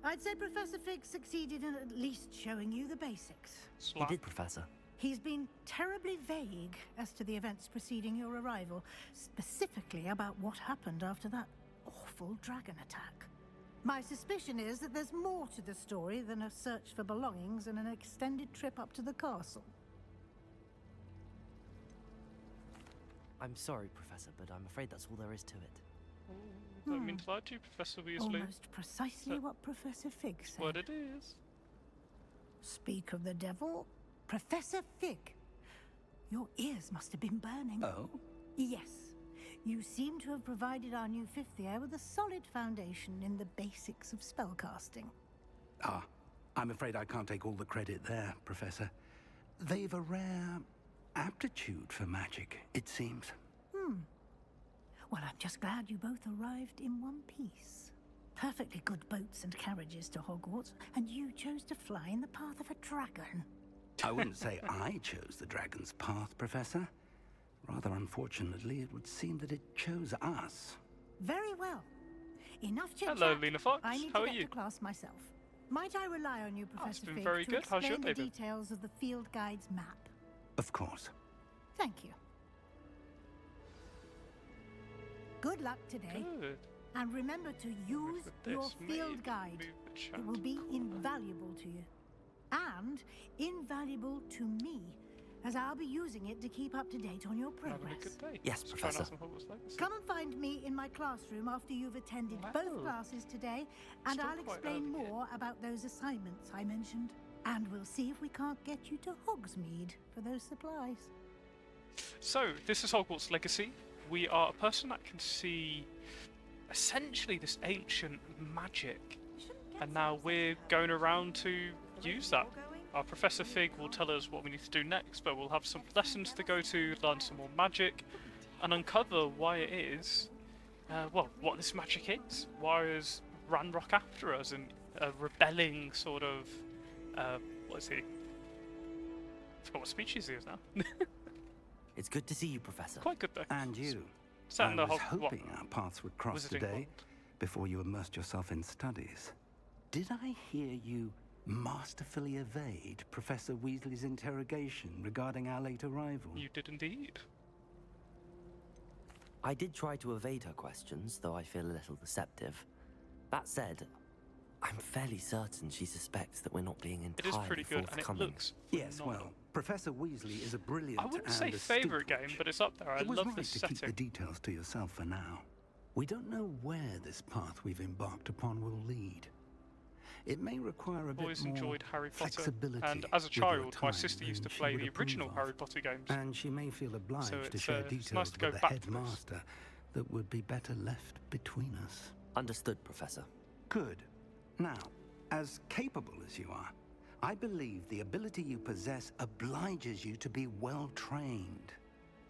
I'd say Professor Fig succeeded in at least showing you the basics. He did, Professor. He's been terribly vague as to the events preceding your arrival, specifically about what happened after that awful dragon attack. My suspicion is that there's more to the story than a search for belongings and an extended trip up to the castle. I'm sorry, Professor, but I'm afraid that's all there is to it. Don't mean to lie to you, Professor Weasley. Almost precisely what Professor Fig said. What it is. Speak of the devil, Professor Fig. Your ears must have been burning. Oh? Yes. You seem to have provided our new fifth year with a solid foundation in the basics of spellcasting. Ah, I'm afraid I can't take all the credit there, Professor. They've a rare aptitude for magic, it seems. Well, I'm just glad you both arrived in one piece. Perfectly good boats and carriages to Hogwarts, and you chose to fly in the path of a dragon. I wouldn't say I chose the dragon's path, Professor. Rather unfortunately, it would seem that it chose us. Very well. Enough chit-chat. Hello, Lena Fox. I need How to are get you? to class myself. Might I rely on you, Professor been Fig, very to good. How's your explain the day been? details of the field guide's map? Of course. Thank you. Good luck today. Good. And remember to use This your may field guide. move the chat It will be invaluable to you. And invaluable to me, as I'll be using it to keep up to date on your Having a progress. good day. Yes, Let's try and Professor. have some Hogwarts Legacy. Come and find me in my classroom after you've attended both Wow. classes today, and Still I'll quite explain early yet. more about those assignments I mentioned. And we'll see if we can't get you to Hogsmeade for those supplies. So, this is Hogwarts Legacy. We are a person that can see essentially this ancient magic, and now we're going around to use that. Our Professor Fig will tell us what we need to do next, but we'll have some lessons to go to, learn some more magic, and uncover why it is, well, what this magic is. Why is Ranrock after us and a rebelling sort of, what is he? I forgot what species he is now. It's good to see you, Professor. Quite good though. And you. Sat I in the was what? hoping our paths would cross Wizarding today, world. before you immersed yourself in studies. Did I hear you masterfully evade Professor Weasley's interrogation regarding our late arrival? You did indeed. I did try to evade her questions, though I feel a little deceptive. That said, I'm fairly certain she suspects that we're not being It is entirely pretty good, and it forthcoming. looks Yes, phenomenal. well, Professor Weasley is a brilliant I wouldn't and say astute favourite game, witch. but it's up there. I It was love right this to keep the setting. details to yourself for now. We don't know where this path we've embarked upon will lead. It may require a Always bit more enjoyed Harry Potter, flexibility and as a with your child, my time sister used to than she play would the original approve of. Harry Potter games. And she may feel obliged to it's, share it's details nice to go with the back to this. headmaster that would be better left between us. Understood, Professor. Good. Now, as capable as you are, I believe the ability you possess obliges you to be well trained.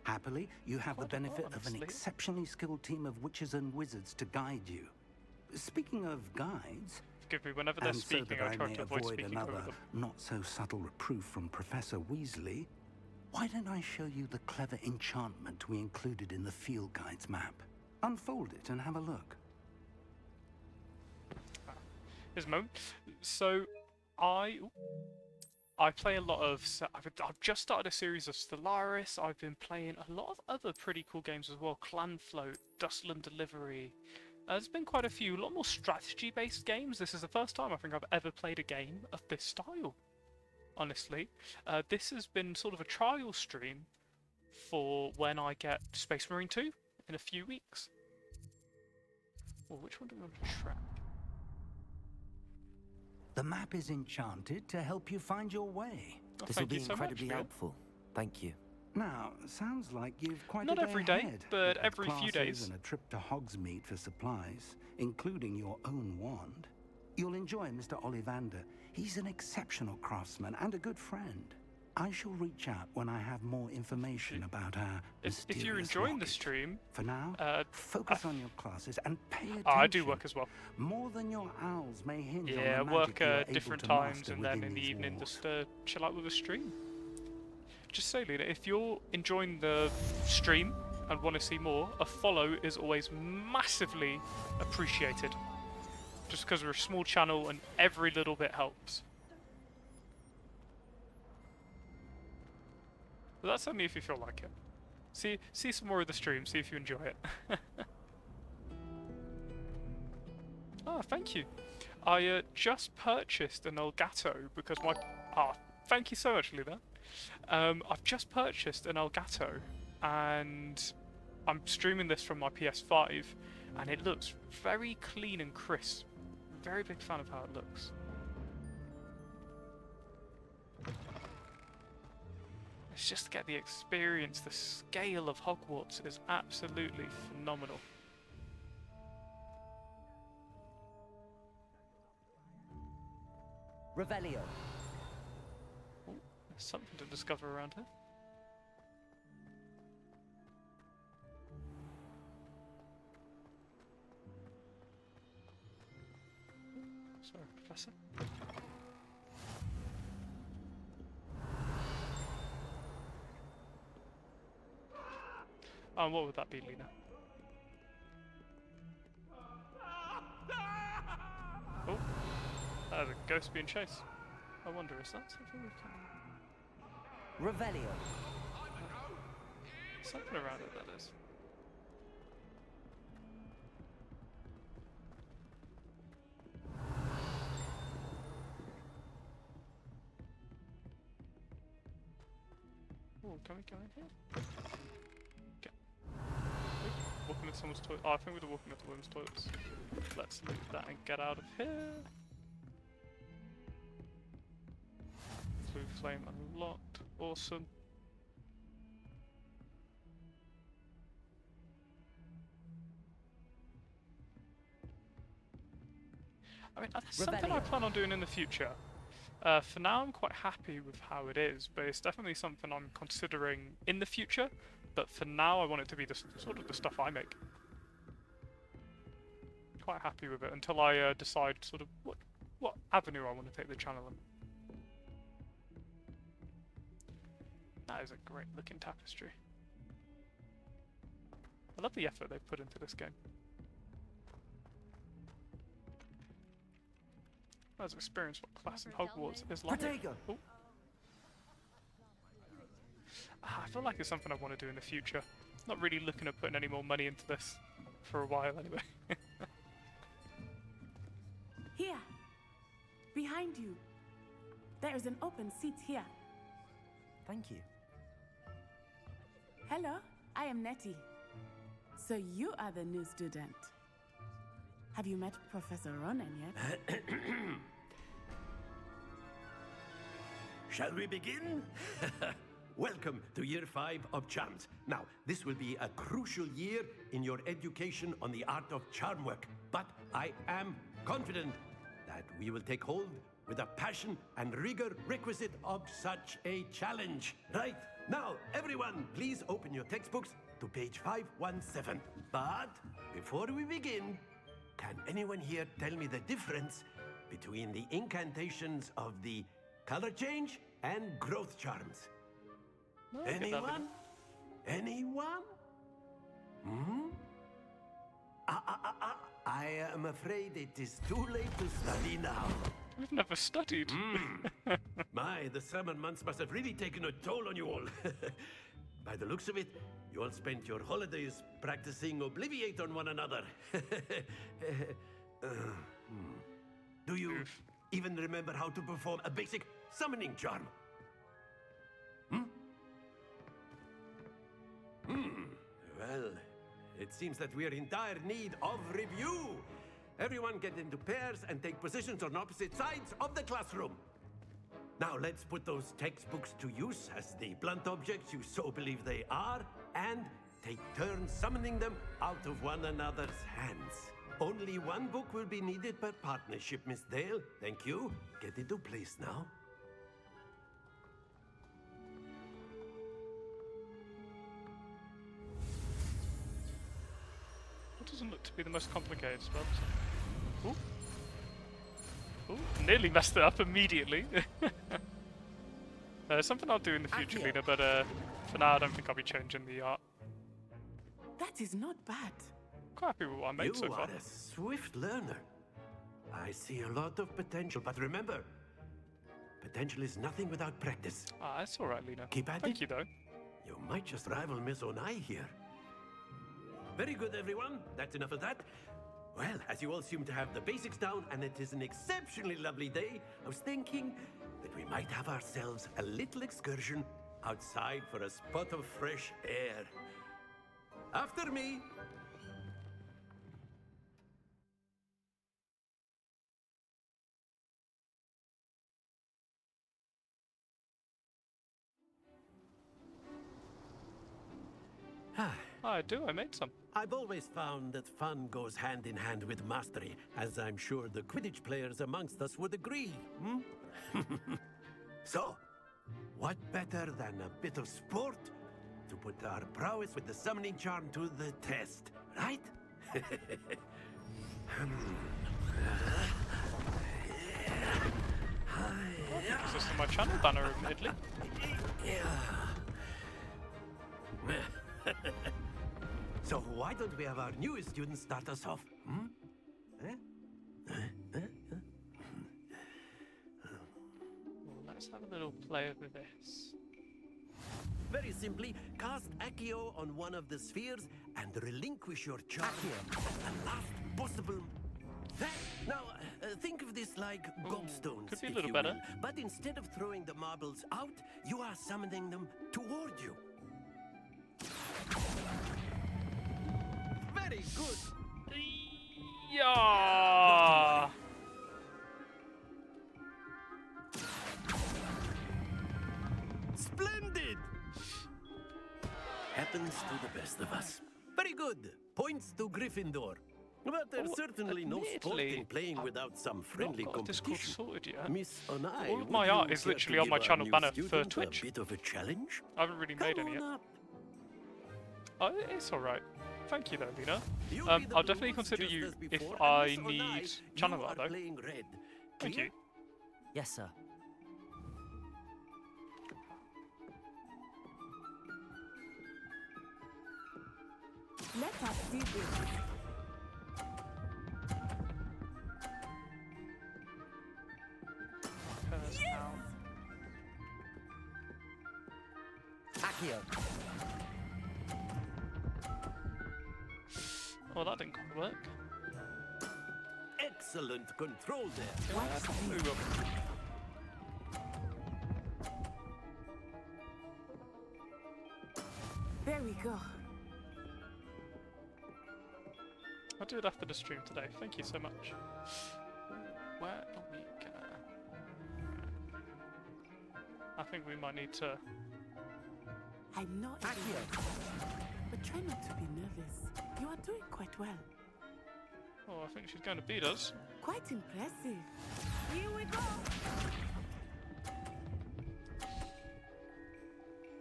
Happily, you have Quite the a lot, benefit of an honestly. exceptionally skilled team of witches and wizards to guide you. Speaking of guides, Forgive me, whenever they're and so speaking, that I I try may to avoid avoid speaking over another them. not-so-subtle reproof from Professor Weasley, why don't I show you the clever enchantment we included in the field guide's map? Unfold it and have a look. Here's a moment. So, I play a lot of. I've just started a series of Stellaris. I've been playing a lot of other pretty cool games as well. Clan Float, Dustland Delivery. There's been quite a few, a lot more strategy-based games. This is the first time I think I've ever played a game of this style. Honestly, this has been sort of a trial stream for when I get Space Marine 2 in a few weeks. Well, which one do we want to track? The map is enchanted to help you find your way. Oh, This will thank you be so much, incredibly Leah. helpful. Thank you. Now, sounds like you've quite Not a day every day, ahead, but with every few classes days. and a trip to Hogsmeade for supplies, including your own wand. You'll enjoy Mr. Ollivander. He's an exceptional craftsman and a good friend. I shall reach out when I have more information about our If you're mysterious enjoying the locket. stream, For now, focus on your classes and pay attention. I do work as well. More than your owls may hinge on Yeah, the work magic you are able different to times, master and then within in the these evening walls. just chill out with a stream. Just say, Lena, if you're enjoying the stream and want to see more, a follow is always massively appreciated. Just because we're a small channel and every little bit helps. But that's only if you feel like it. See some more of the stream, see if you enjoy it. Oh, thank you. I just purchased an Elgato because my... Ah, thank you so much, Lena. I've just purchased an Elgato and I'm streaming this from my PS5 and it looks very clean and crisp. Very big fan of how it looks. It's just to get the experience, the scale of Hogwarts is absolutely phenomenal. Revelio. Oh, there's something to discover around here. Sorry, Professor. What would that be, Lena? Oh, there's a ghost being chased. I wonder, is that something we can... Revelio. Something around it, that is. Oh, can we go in here? Okay. Walking into someone's toilet. Oh, I think we're walking into women's toilets. Let's leave that and get out of here. Blue flame unlocked. Awesome. I mean, that's something I plan on doing in the future. For now, I'm quite happy with how it is, but it's definitely something I'm considering in the future. But for now, I want it to be the sort of the stuff I make. Quite happy with it until I decide sort of what avenue I want to take the channel in. That is a great looking tapestry. I love the effort they've put into this game. Let's experience what class in Hogwarts is like. Oh. I feel like it's something I want to do in the future. Not really looking at putting any more money into this for a while anyway. Here, behind you. There is an open seat here. Thank you. Hello, I am Nettie. So you are the new student. Have you met Professor Ronan yet? Shall we begin? Welcome to Year 5 of Charms. Now, this will be a crucial year in your education on the art of charm work, but I am confident that we will take hold with the passion and rigor requisite of such a challenge. Right, now, everyone, please open your textbooks to page 517. But before we begin, can anyone here tell me the difference between the incantations of the color change and growth charms? No, Anyone? Anyone? Hmm? I am afraid it is too late to study now. We've never studied. My, the summer months must have really taken a toll on you all. By the looks of it, you all spent your holidays practicing Obliviate on one another. Do you even remember how to perform a basic summoning charm? Well, it seems that we are in dire need of review. Everyone get into pairs and take positions on opposite sides of the classroom. Now let's put those textbooks to use as the blunt objects you so believe they are, and take turns summoning them out of one another's hands. Only one book will be needed per partnership, Miss Dale. Thank you. Get into place now. What doesn't look to be the most complicated spell? Ooh. Ooh, nearly messed it up immediately. Something I'll do in the future, Lena, but for now I don't think I'll be changing the art. That is not bad. Quite happy with what I made so far. You are a swift learner. I see a lot of potential, but remember, potential is nothing without practice. Ah, that's alright, Lena. Keep at it. Thank you, though. You might just rival Miss Onai here. Very good, everyone. That's enough of that. Well, as you all seem to have the basics down, and it is an exceptionally lovely day, I was thinking that we might have ourselves a little excursion outside for a spot of fresh air. After me. I do, I made some. I've always found that fun goes hand in hand with mastery, as I'm sure the Quidditch players amongst us would agree. So, what better than a bit of sport to put our prowess with the summoning charm to the test, right? This is my channel banner, admittedly. So why don't we have our newest student start us off? Let's have a little play with this. Very simply, cast Accio on one of the spheres and relinquish your charm at the last possible. Now, think of this like gobstones, could be a if little you better. will. But instead of throwing the marbles out, you are summoning them toward you. Very good. Yeah. Splendid. Happens to the best of us. Very good. Points to Gryffindor. But there's certainly no sport in playing without some friendly competition. Sorted yet. Miss Onai, All of my art is literally on my channel banner for Twitch. A bit of a challenge? I haven't really made any yet. Up. Oh, it's alright. Thank you though, Lena. I'll definitely consider you if I need channel art though. Thank you. Yes, sir. Let us see this. Yes! Accio. Oh, that didn't quite work. Excellent control there. Very well. There we go. I'll do it after the stream today. Thank you so much. Where are we gonna... I think we might need to... I'm not here. But try not to be nervous. You are doing quite well. Oh, I think she's going to beat us. Quite impressive. Here we go.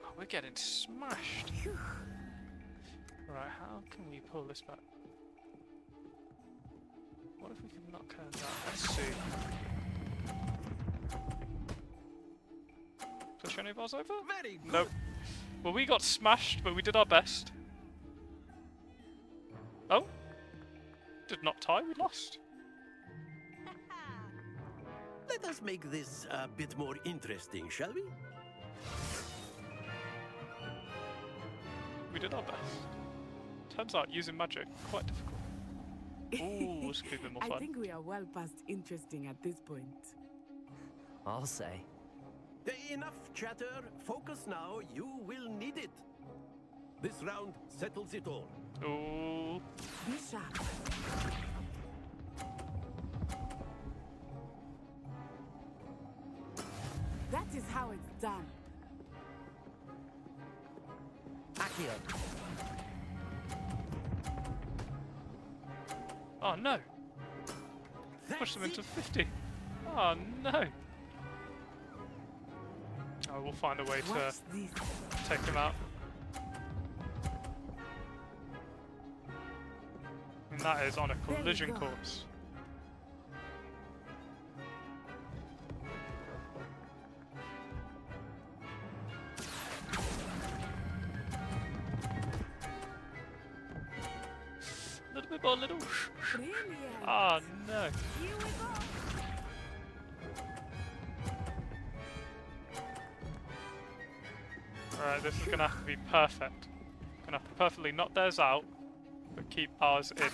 Oh, we're getting smashed. Right, how can we pull this back? What if we can knock her down? Let's see. Push any of ours over? Very good. Nope. Well, we got smashed, but we did our best. Oh? Did not tie, we lost. Let us make this a bit more interesting, shall we? We did our best. Turns out using magic quite difficult. Ooh, this could be more fun. I think we are well past interesting at this point. I'll say. Enough chatter. Focus now. You will need it. This round settles it all. Ooh. Be sharp. That is how it's done. Accio. Oh no! Push them into 50. Oh no! Oh, we'll find a way to take him out. And that is on a collision course. A little bit more, little. Oh no! Alright, this is gonna have to be perfect. Gonna have to perfectly knock theirs out, but keep ours in.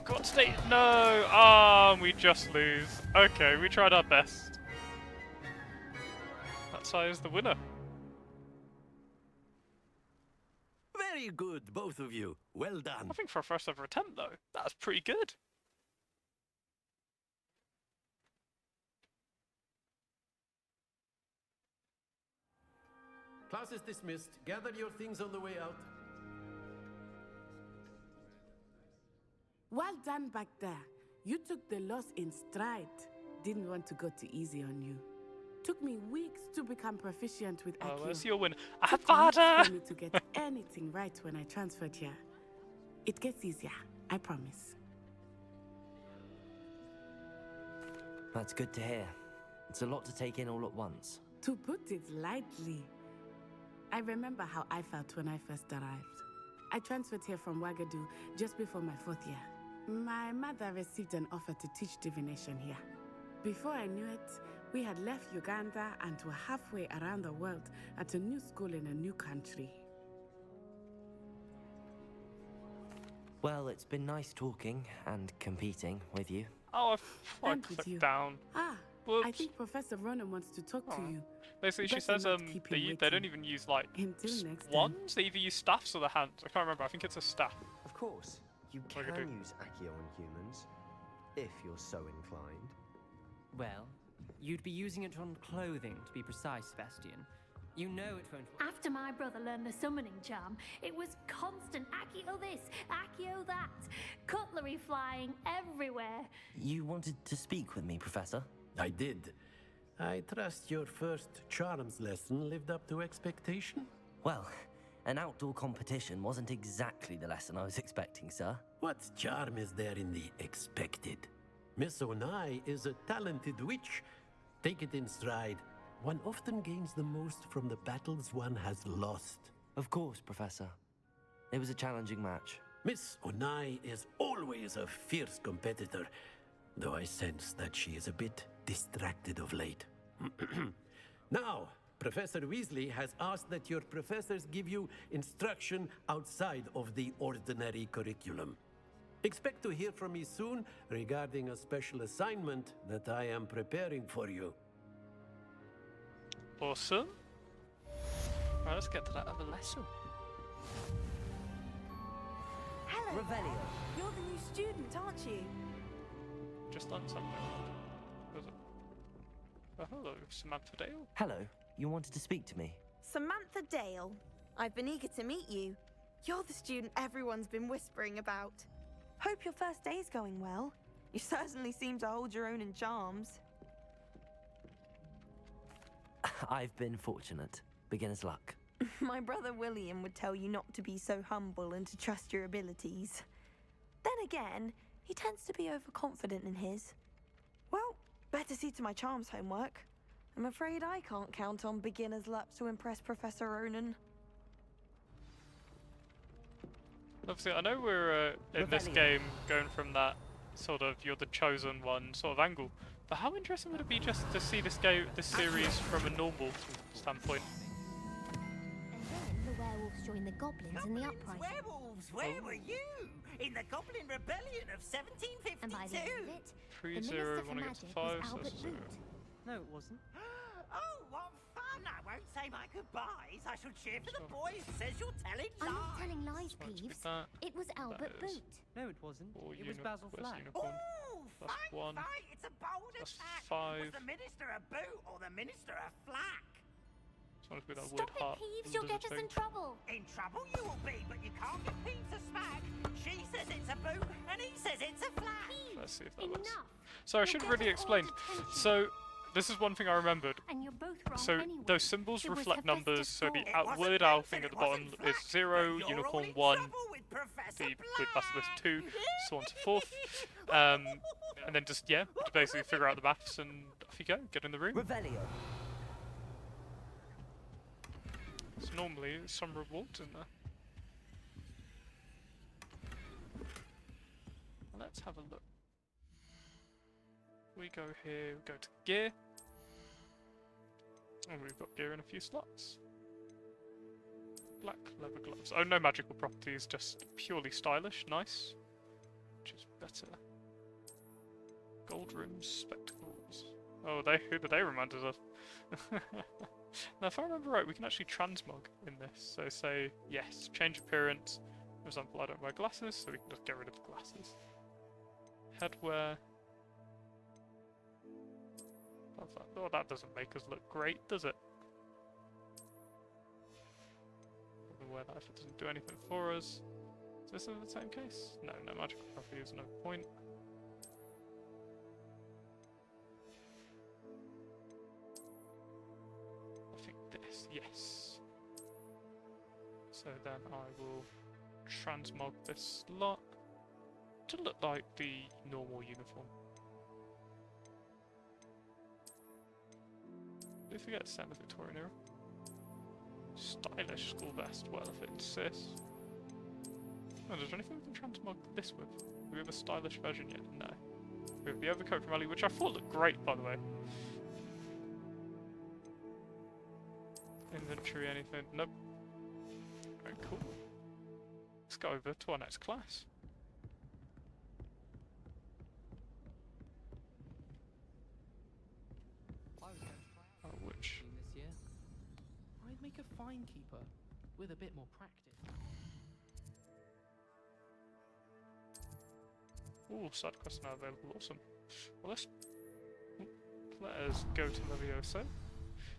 God, stay. No! Ah, we just lose. Okay, we tried our best. That's why is the winner. Very good, both of you. Well done. I think for a first ever attempt, though, that's pretty good. Class is dismissed. Gather your things on the way out. Well done back there. You took the loss in stride. Didn't want to go too easy on you. Took me weeks to become proficient with Accio. Oh, where's your win? Took Avada! weeks for me to get anything right when I transferred here. It gets easier, I promise. That's good to hear. It's a lot to take in all at once. To put it lightly, I remember how I felt when I first arrived. I transferred here from Wagadu just before my 4th year. My mother received an offer to teach divination here. Before I knew it, we had left Uganda and were halfway around the world at a new school in a new country. Well, it's been nice talking and competing with you. Oh, I And with clicked you. down. Ah, Whoops. I think Professor Ronan wants to talk to you. Basically, she Better says not keep him they don't waiting. even use like Until next time. wands. They either use staffs or their hands. I can't remember. I think it's a staff. Of course, you can Wagadu. use Accio on humans, if you're so inclined. Well, you'd be using it on clothing, to be precise, Sebastian. You know it won't work. After my brother learned the summoning charm, it was constant Accio this, Accio that, cutlery flying everywhere. You wanted to speak with me, Professor? I did. I trust your first charms lesson lived up to expectation? Well, an outdoor competition wasn't exactly the lesson I was expecting, sir. What charm is there in the expected? Miss Onai is a talented witch. Take it in stride. One often gains the most from the battles one has lost. Of course, Professor. It was a challenging match. Miss Onai is always a fierce competitor, though I sense that she is a bit distracted of late. Now, Professor Weasley has asked that your professors give you instruction outside of the ordinary curriculum. Expect to hear from me soon regarding a special assignment that I am preparing for you. Awesome. Right, let's get to that other lesson. Hello. Revelio. You're the new student, aren't you? Just learned something. Was it? Oh, hello, Samantha Dale. Hello. You wanted to speak to me? Samantha Dale. I've been eager to meet you. You're the student everyone's been whispering about. Hope your first day's going well. You certainly seem to hold your own in charms. I've been fortunate. Beginner's luck. My brother William would tell you not to be so humble and to trust your abilities. Then again, he tends to be overconfident in his. Well, better see to my charms homework. I'm afraid I can't count on beginner's luck to impress Professor Ronan. Obviously, I know we're in this game going from that sort of you're the chosen one sort of angle, but how interesting would it be just to see this series from a normal standpoint? And then the werewolves joined the goblins in the uprising. Werewolves, where were you? In the Goblin Rebellion of 1752? And by the end of it, the 3-0, Minister for wanna get to Magic 5, was so Albert that's 0. Boot. No, it wasn't. Oh, what fun! I won't say my goodbyes. I shall cheer for the boy who says you're telling lies. I'm not telling lies, Let's Peeves. that. It was Albert is- Boot. No, it wasn't. Or It was Basil where's Flack. unicorn? That's fight, 1. fight! It's a bold That's attack! 5. Was the minister a boot or the minister a flack? It's one with that Stop weird it, heart. Peeves! You'll get us thing. in trouble. In trouble you will be, but you can't give Peeves a smack. She says it's a boot, and he says it's a flack. Let's see if that works. Enough. So I should have really explained. So this is one thing I remembered. And you're both wrong So anyway. those symbols It was reflect Hephaestus' numbers. So the fault. word owl thing at the bottom is 0, unicorn 1, the good basilisk 2, so on and so forth. And then just yeah, to basically figure out the maths and off you go. Get in the room. Revelio. So normally there's some rewards in there. Let's have a look. We go here, we go to gear. And we've got gear in a few slots. Black leather gloves. Oh, no magical properties, just purely stylish. Nice. Which is better. Gold rims, spectacles. Oh, who do they remind us of? Now, if I remember right, we can actually transmog in this. So say, yes, change appearance. For example, I don't wear glasses, so we can just get rid of the glasses. Headwear. Oh, that doesn't make us look great, does it? We'll wear that if it doesn't do anything for us. Is this in the same case? No, no magical properties, no point. I think this, yes. So then I will transmog this lot to look like the normal uniform. Did I forget to send the Victorian era? Stylish school vest, well if it insists. Oh, is there anything we can transmog this with? Do we have a stylish version yet? No. We have the overcoat from Ali, which I thought looked great, by the way. Inventory, anything? Nope. Very cool. Let's go over to our next class. Which? This year, I'd make a fine keeper with a bit more practice. Ooh, side quest now available. Awesome. Well, let us go to Levioso.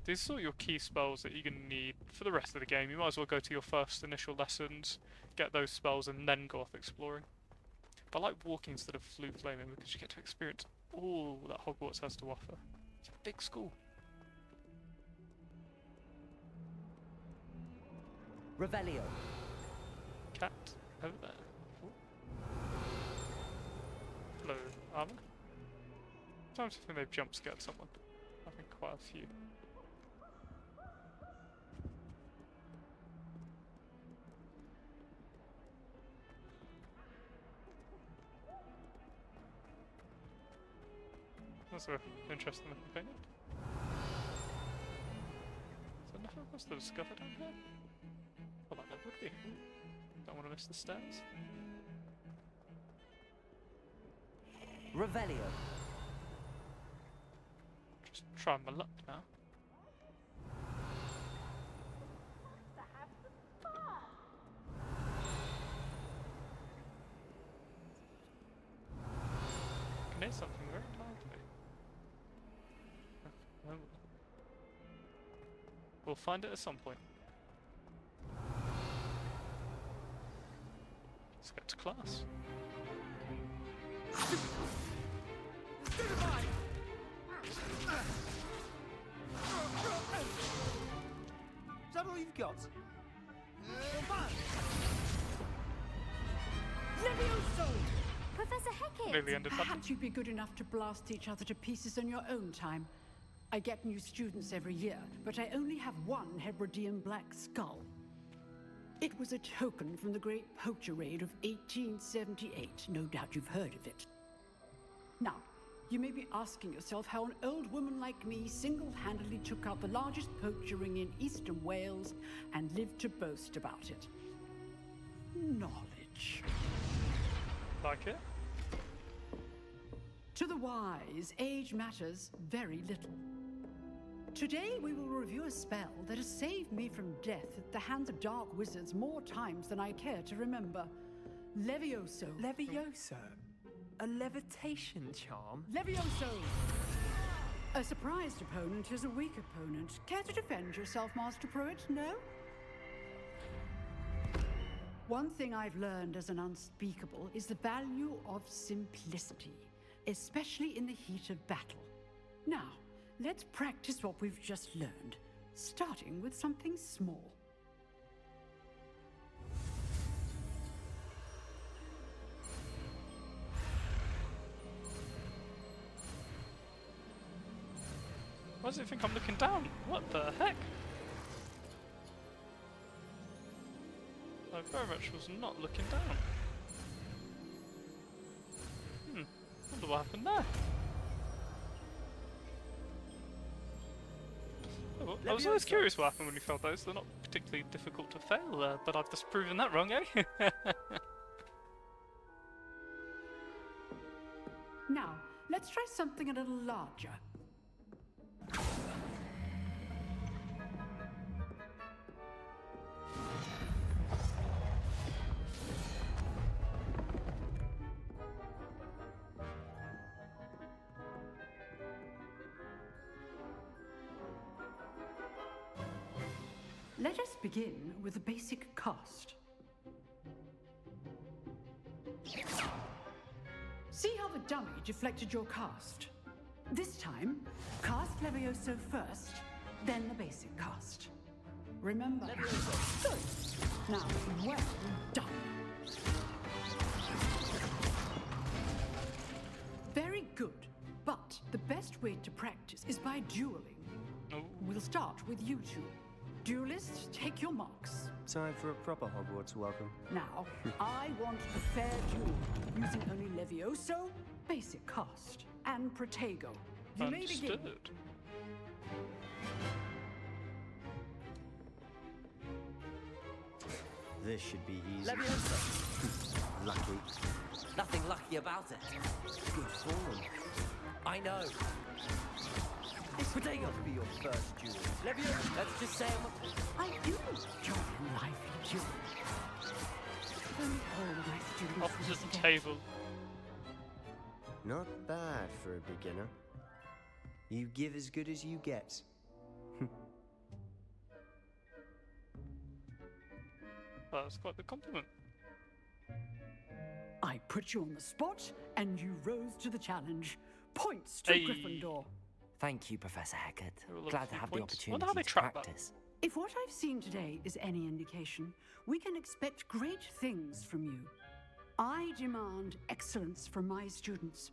These are all your key spells that you're going to need for the rest of the game. You might as well go to your first initial lessons, get those spells, and then go off exploring. But I like walking instead of flue flaming because you get to experience all that Hogwarts has to offer. It's a big school. Revelio. Cat over there. Ooh. Hello, armor. Sometimes I think they've jump scared someone. I think quite a few. That's an interesting looking painting. Is there nothing else to discover down here? Well, that would be. Don't want to miss the stairs. Revelio. Just trying my luck now. I can hear something very loudly. Oh, we'll find it at some point. Let's get to class. Is that all you've got? Levioso! Professor Hecat! Nearly ended up. Perhaps you'd be good enough to blast each other to pieces in your own time. I get new students every year, but I only have one Hebridean black skull. It was a token from the Great Poacher Raid of 1878. No doubt you've heard of it. Now, you may be asking yourself how an old woman like me single-handedly took out the largest poacher ring in eastern Wales and lived to boast about it. Knowledge. Like it? To the wise, age matters very little. Today we will review a spell that has saved me from death at the hands of dark wizards more times than I care to remember. Levioso. Levioso? A levitation charm? Levioso! A surprised opponent is a weak opponent. Care to defend yourself, Master Pruitt? No? One thing I've learned as an unspeakable is the value of simplicity, especially in the heat of battle. Now, let's practice what we've just learned, starting with something small. Why does it think I'm looking down? What the heck? I very much was not looking down. Wonder what happened there. Oh, well, I was always curious what happened when you failed those. They're not particularly difficult to fail, but I've just proven that wrong, eh? Now, let's try something a little larger. Let us begin with the basic cast. See how the dummy deflected your cast? This time, cast Levioso first, then the basic cast. Remember. Levioso. Good. Now, well done. Very good. But the best way to practice is by dueling. We'll start with you two. Duelists, take your marks. Time for a proper Hogwarts welcome. Now, I want a fair duel, using only Levioso, basic cast, and Protego. You may begin. Understood. This should be easy. Levioso! Lucky. Nothing lucky about it. Good form. I know. Protego to be your first duel. Levioso! Let's just say I do enjoy a lively duel. If only all of my students Opposite were the together. table. Not bad for a beginner. You give as good as you get. That's quite the compliment. I put you on the spot, and you rose to the challenge. Points to Hey. Gryffindor. Thank you, Professor Hecat. There were a lot Glad of to few have the points. opportunity Wonder how they to track that. practice. If what I've seen today is any indication, we can expect great things from you. I demand excellence from my students.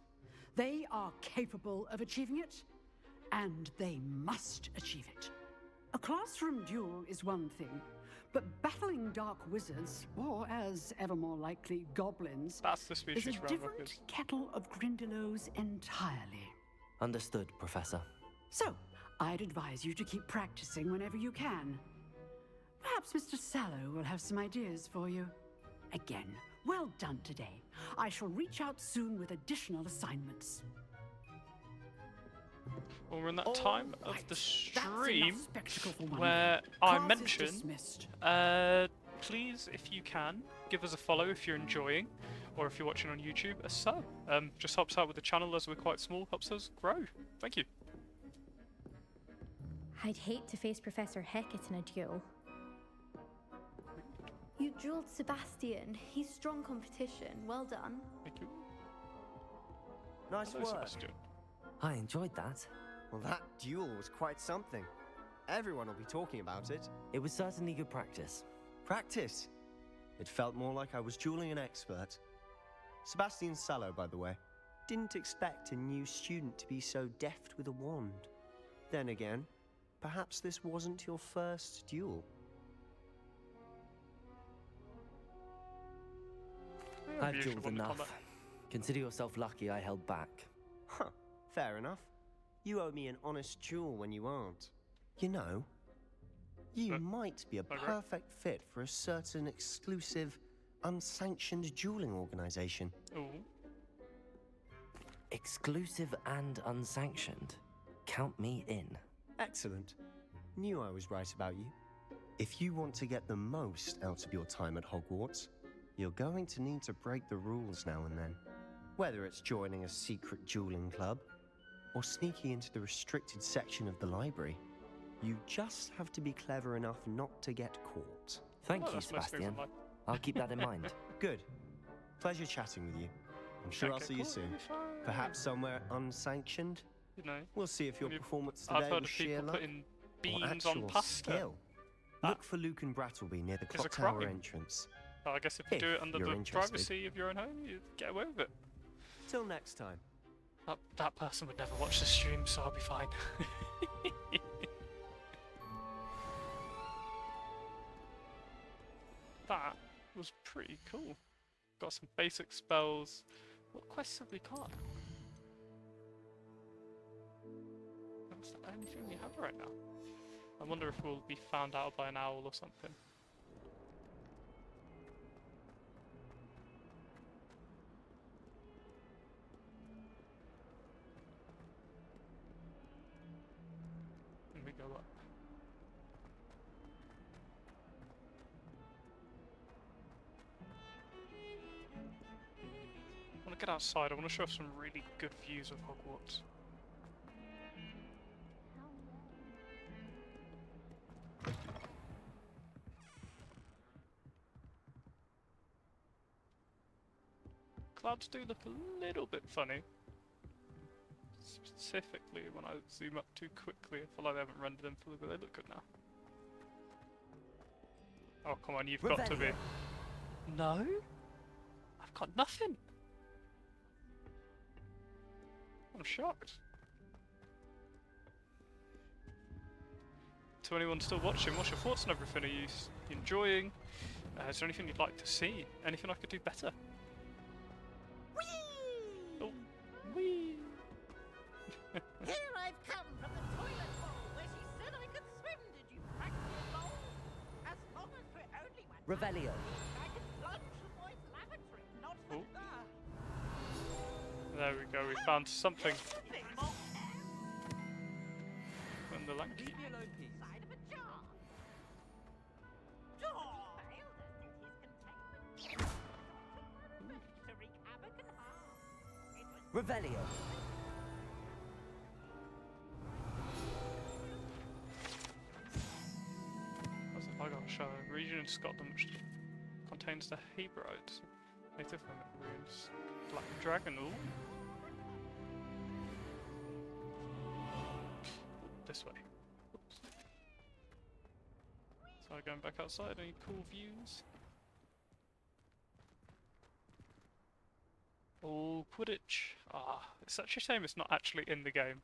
They are capable of achieving it, and they must achieve it. A classroom duel is one thing, but battling dark wizards, or as ever more likely, goblins, That's the is species a round different kettle of Grindylows entirely. Understood, Professor. So, I'd advise you to keep practicing whenever you can. Perhaps Mr. Sallow will have some ideas for you. Again, well done today. I shall reach out soon with additional assignments. Well, we're in that time of the That's stream enough spectacle for one where day. I Class is mention, dismissed. please, if you can, give us a follow if you're enjoying, or if you're watching on YouTube, a sub. Just helps out with the channel as we're quite small, helps us grow. Thank you. I'd hate to face Professor Hecat in a duel. You dueled Sebastian. He's strong competition. Well done. Thank you. Nice Hello, work. Sebastian. I enjoyed that. Well, that duel was quite something. Everyone will be talking about it. It was certainly good practice. Practice? It felt more like I was dueling an expert. Sebastian Sallow, by the way. Didn't expect a new student to be so deft with a wand. Then again, perhaps this wasn't your first duel. I've usually dueled won the enough. combat. Consider yourself lucky I held back. Huh, fair enough. You owe me an honest duel when you aren't. You know, you might be a perfect fit for a certain exclusive, unsanctioned dueling organization. Ooh. Exclusive and unsanctioned. Count me in. Excellent. Knew I was right about you. If you want to get the most out of your time at Hogwarts, you're going to need to break the rules now and then. Whether it's joining a secret dueling club or sneaking into the restricted section of the library, you just have to be clever enough not to get caught. Thank Well, you, that's most things Sebastian. in life. I'll keep that in mind. Good. Pleasure chatting with you. I'm sure I'll Okay, see you cool, soon. it'll be fine. Perhaps somewhere unsanctioned. You know, We'll see if your when you- performance I've today heard was of sheer people luck putting or beans on actual pasta. skill. Look for Luke and Brattleby near the It's a clock tower crime. entrance. Oh, I guess if you do it under you're the interested. privacy of your own home, you get away with it. Till next time. That person would never watch the stream, so I'll be fine. That was pretty cool. Got some basic spells. What quests have we got? That's the only thing we have right now. I wonder if we'll be found out by an owl or something. And we go up. I want to get outside. I want to show off some really good views of Hogwarts. Clouds do look a little bit funny. Specifically when I zoom up too quickly, I feel like they haven't rendered them fully, but they look good now. Oh, come on, you've got to be. No? I've got nothing. I'm shocked. To anyone still watching, what's your thoughts on everything? Are you enjoying? Is there anything you'd like to see? Anything I could do better? Oh, wee! Here I've come from the toilet bowl where she said I could swim. Did you practice bowl? As long as we're only one. Revelio. I can plunge the boys' lavatory, not the There we go, we found something. And the lanky. Leave me alone, please. Side of a jar. Jar. Failed us in his containment. To wreak havoc and harm. It was Revelio. That's a Hogwarts region in Scotland which contains the Hebrides, native runes. Black Dragon, ooh. This way. Oops. So going back outside, any cool views? Oh, Quidditch. Ah, it's such a shame it's not actually in the game.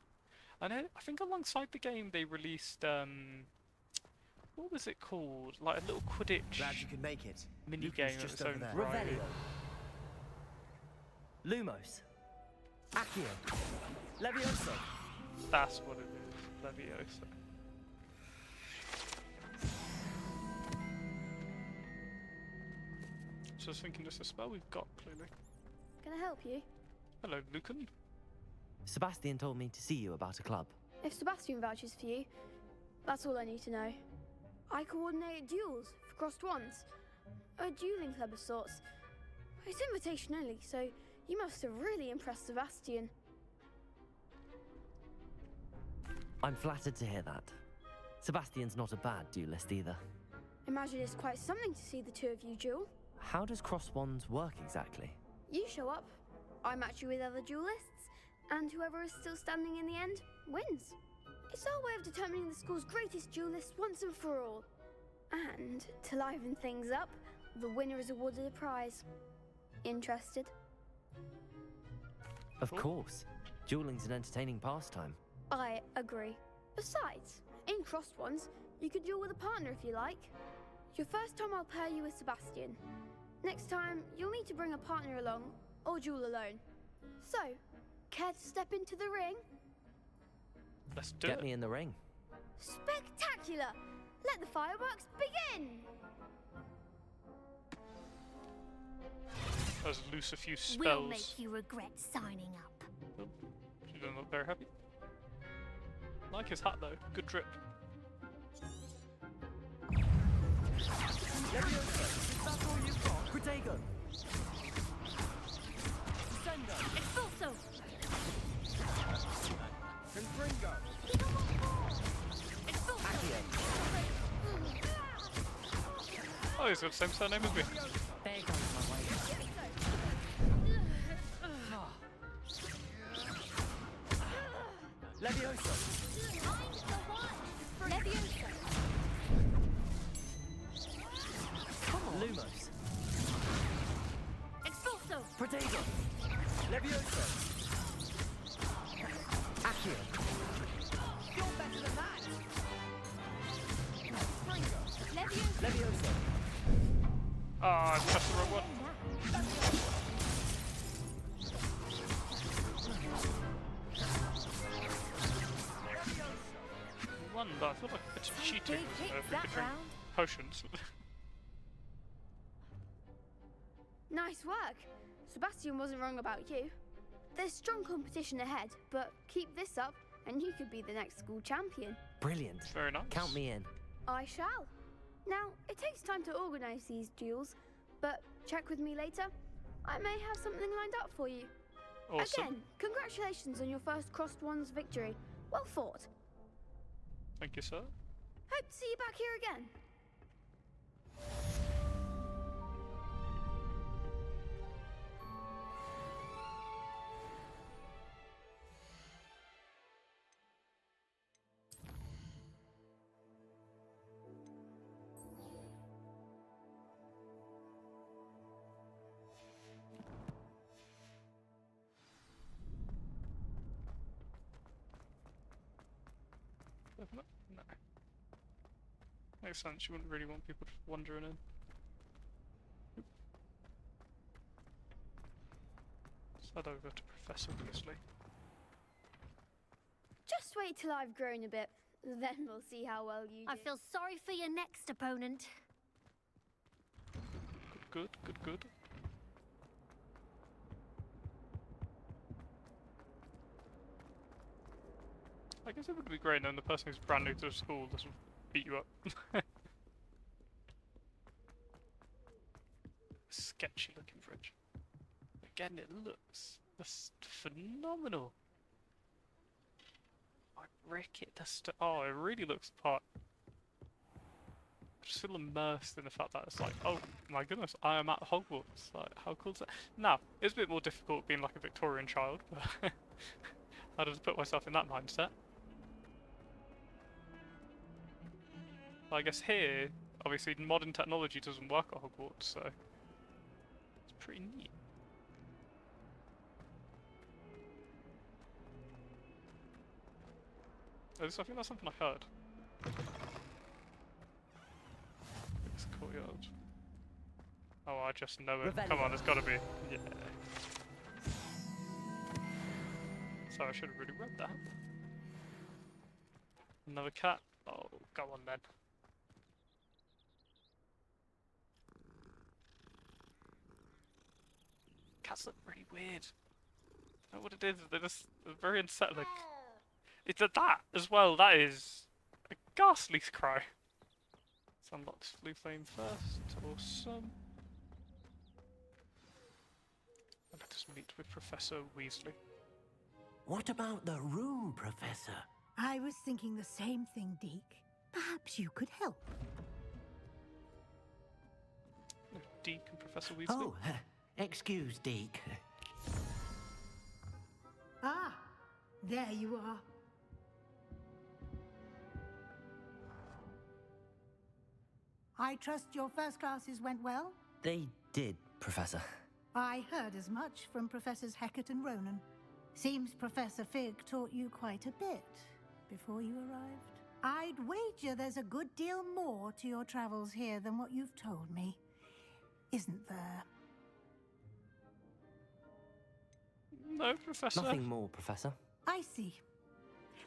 I think alongside the game they released, what was it called? Like a little Quidditch Glad you could make it. mini Lucan's game of just its over own there. variety. Revelio. Lumos. Accio. Levioso. That's what it is, Leviosa. So I was thinking just a spell we've got, clearly. Can I help you? Hello, Lucan. Sebastian told me to see you about a club. If Sebastian vouches for you, that's all I need to know. I coordinate duels for crossed wands. A dueling club of sorts. It's invitation only, so you must have really impressed Sebastian. I'm flattered to hear that. Sebastian's not a bad duelist either. Imagine it's quite something to see the two of you duel. How does cross wands work exactly? You show up, I match you with other duelists, and whoever is still standing in the end wins. It's our way of determining the school's greatest duelist once and for all. And to liven things up, the winner is awarded a prize. Interested? Of course. Dueling's an entertaining pastime. I agree. Besides, in crossed ones, you could duel with a partner if you like. Your first time I'll pair you with Sebastian. Next time, you'll need to bring a partner along, or duel alone. So, care to step into the ring? Let's do Get it. me in the ring. Spectacular! Let the fireworks begin! Let's loose a few spells. We'll make you regret signing up. Oh, she doesn't look very happy. Like his hat though, good drip. Levioso. Is that all you've got? Protego. Expulso! Confringo! Oh, he's got the same surname as me. There goes my way. Levioso! Leviosa! Come on! Lumos! Expulso! Protego! Levioso! Accio! You're better than that! Leviosa! Levioso! Ah, I pressed the wrong one. One, but I feel like a bit of cheating big hits if we that could drink round. potions. Nice work. Sebastian wasn't wrong about you. There's strong competition ahead, but keep this up and you could be the next school champion. Brilliant. Very nice. Count me in. I shall. Now, it takes time to organise these duels, but check with me later. I may have something lined up for you. Awesome. Again, congratulations on your first Crossed Ones victory. Well fought. Thank you, sir. Hope to see you back here again. No. Makes sense, you wouldn't really want people just wandering in. Let's head over to Professor Weasley. Just wait till I've grown a bit. Then we'll see how well you do. I feel sorry for your next opponent. Good. I guess it would be great knowing the person who's brand new to the school doesn't beat you up. Sketchy looking fridge. Again, it looks phenomenal. I wreck it. Oh, it really looks part. I just feel immersed in the fact that it's like, oh my goodness, I am at Hogwarts. Like, how cool is that? Now, it's a bit more difficult being like a Victorian child, but I just put myself in that mindset. I guess here, obviously, modern technology doesn't work at Hogwarts, so it's pretty neat. I think that's something I heard. It's courtyard. Oh, I just know it. Come on, there's gotta be. Yeah. So I should have really read that. Another cat. Oh, go on then. Cats look really weird. I don't know what it is, they're just very unsettling. It's that as well, that is a ghastly cry. Let's unlock this blue flame first. Awesome. And let us meet with Professor Weasley. What about the room, Professor? I was thinking the same thing, Deke. Perhaps you could help. Deke and Professor Weasley. Oh, excuse Deke. Ah, there you are. I trust your first classes went well? They did, Professor. I heard as much from Professors Hecat and Ronan. Seems Professor Fig taught you quite a bit before you arrived. I'd wager there's a good deal more to your travels here than what you've told me. Isn't there? No, Professor. Nothing more, Professor. I see.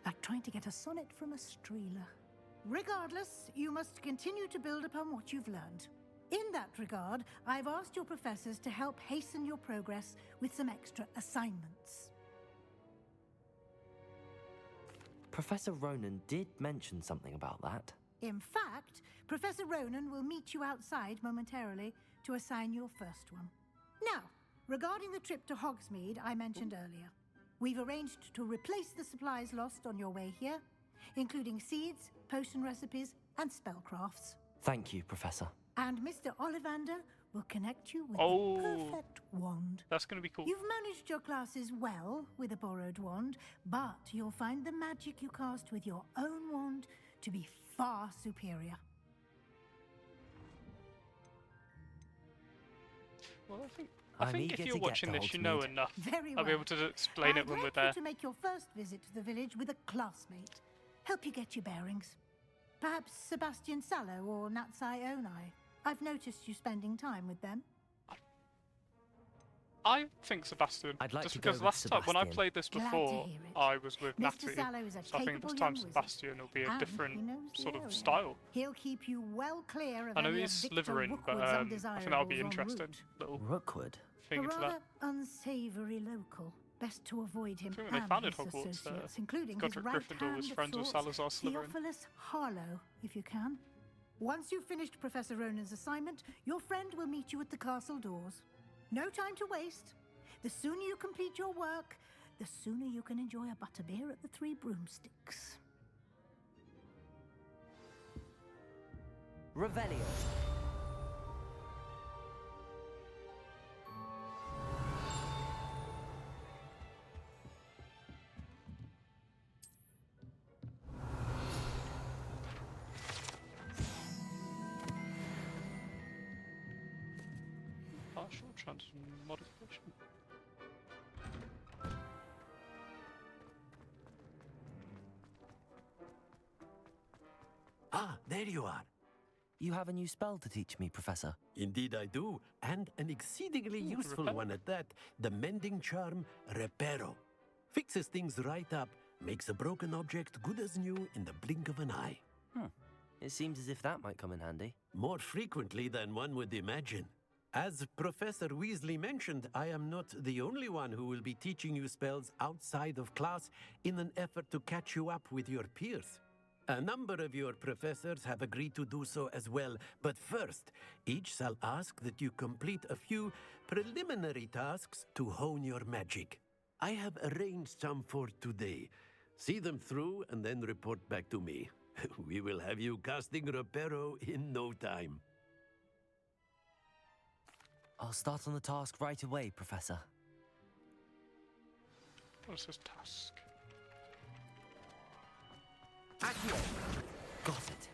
Like trying to get a sonnet from a streeler. Regardless, you must continue to build upon what you've learned. In that regard, I've asked your professors to help hasten your progress with some extra assignments. Professor Ronan did mention something about that. In fact, Professor Ronan will meet you outside momentarily to assign your first one. Now, regarding the trip to Hogsmeade I mentioned earlier, we've arranged to replace the supplies lost on your way here, including seeds, potion recipes, and spellcrafts. Thank you, Professor. And Mr. Ollivander will connect you with Oh, the perfect wand. That's going to be cool. You've managed your classes well with a borrowed wand, but you'll find the magic you cast with your own wand to be far superior. Well, I I'm think eager if you're to get watching to this, you know Hogsmeade. enough. Very I'll be well. able to explain it when we're I'd there. like you to make your first visit to the village with a classmate. Help you get your bearings. Perhaps Sebastian Sallow or Natsai Onai. I've noticed you spending time with them. I think Sebastian. I'd like just to go because with last time when I Sebastian. played this Glad to before, hear it. I was with Mr. Natalie. Sallow is a So I think capable this young time wizard, Sebastian will be a and different he knows the sort of area. style. He'll keep you well clear of I know any he's of Victor Slytherin, but Rookwood's I think that'll be undesirables en interesting. route. Little Rookwood? thing A into rather that. unsavoury local. Best to avoid him I think when they and founded his Hogwarts, associates, including his Godric right Gryffindor was hand of friends with sorts, Salazar Slytherin. Theophilus Harlow, if you can. Once you've finished Professor Ronan's assignment, your friend will meet you at the castle doors. No time to waste. The sooner you complete your work, the sooner you can enjoy a butterbeer at the Three Broomsticks. Revelio. Partial transfer modification. Ah, there you are. You have a new spell to teach me, Professor. Indeed I do, and an exceedingly useful Reparo. one at that. The mending charm, Reparo. Fixes things right up, makes a broken object good as new in the blink of an eye. It seems as if that might come in handy. More frequently than one would imagine. As Professor Weasley mentioned, I am not the only one who will be teaching you spells outside of class in an effort to catch you up with your peers. A number of your professors have agreed to do so as well, but first, each shall ask that you complete a few preliminary tasks to hone your magic. I have arranged some for today. See them through and then report back to me. We will have you casting Reparo in no time. I'll start on the task right away, Professor. What's this task? Accio! Got it.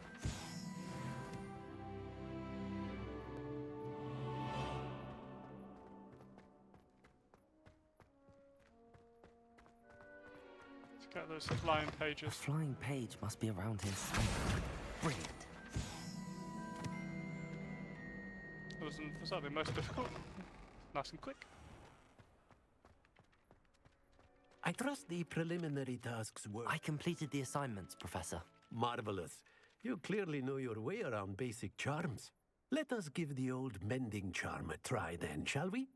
Let's get those flying pages. A flying page must be around here somewhere. Brilliant. Was that the most difficult? Nice and quick. I trust the preliminary tasks were... I completed the assignments, Professor. Marvelous. You clearly know your way around basic charms. Let us give the old mending charm a try then, shall we?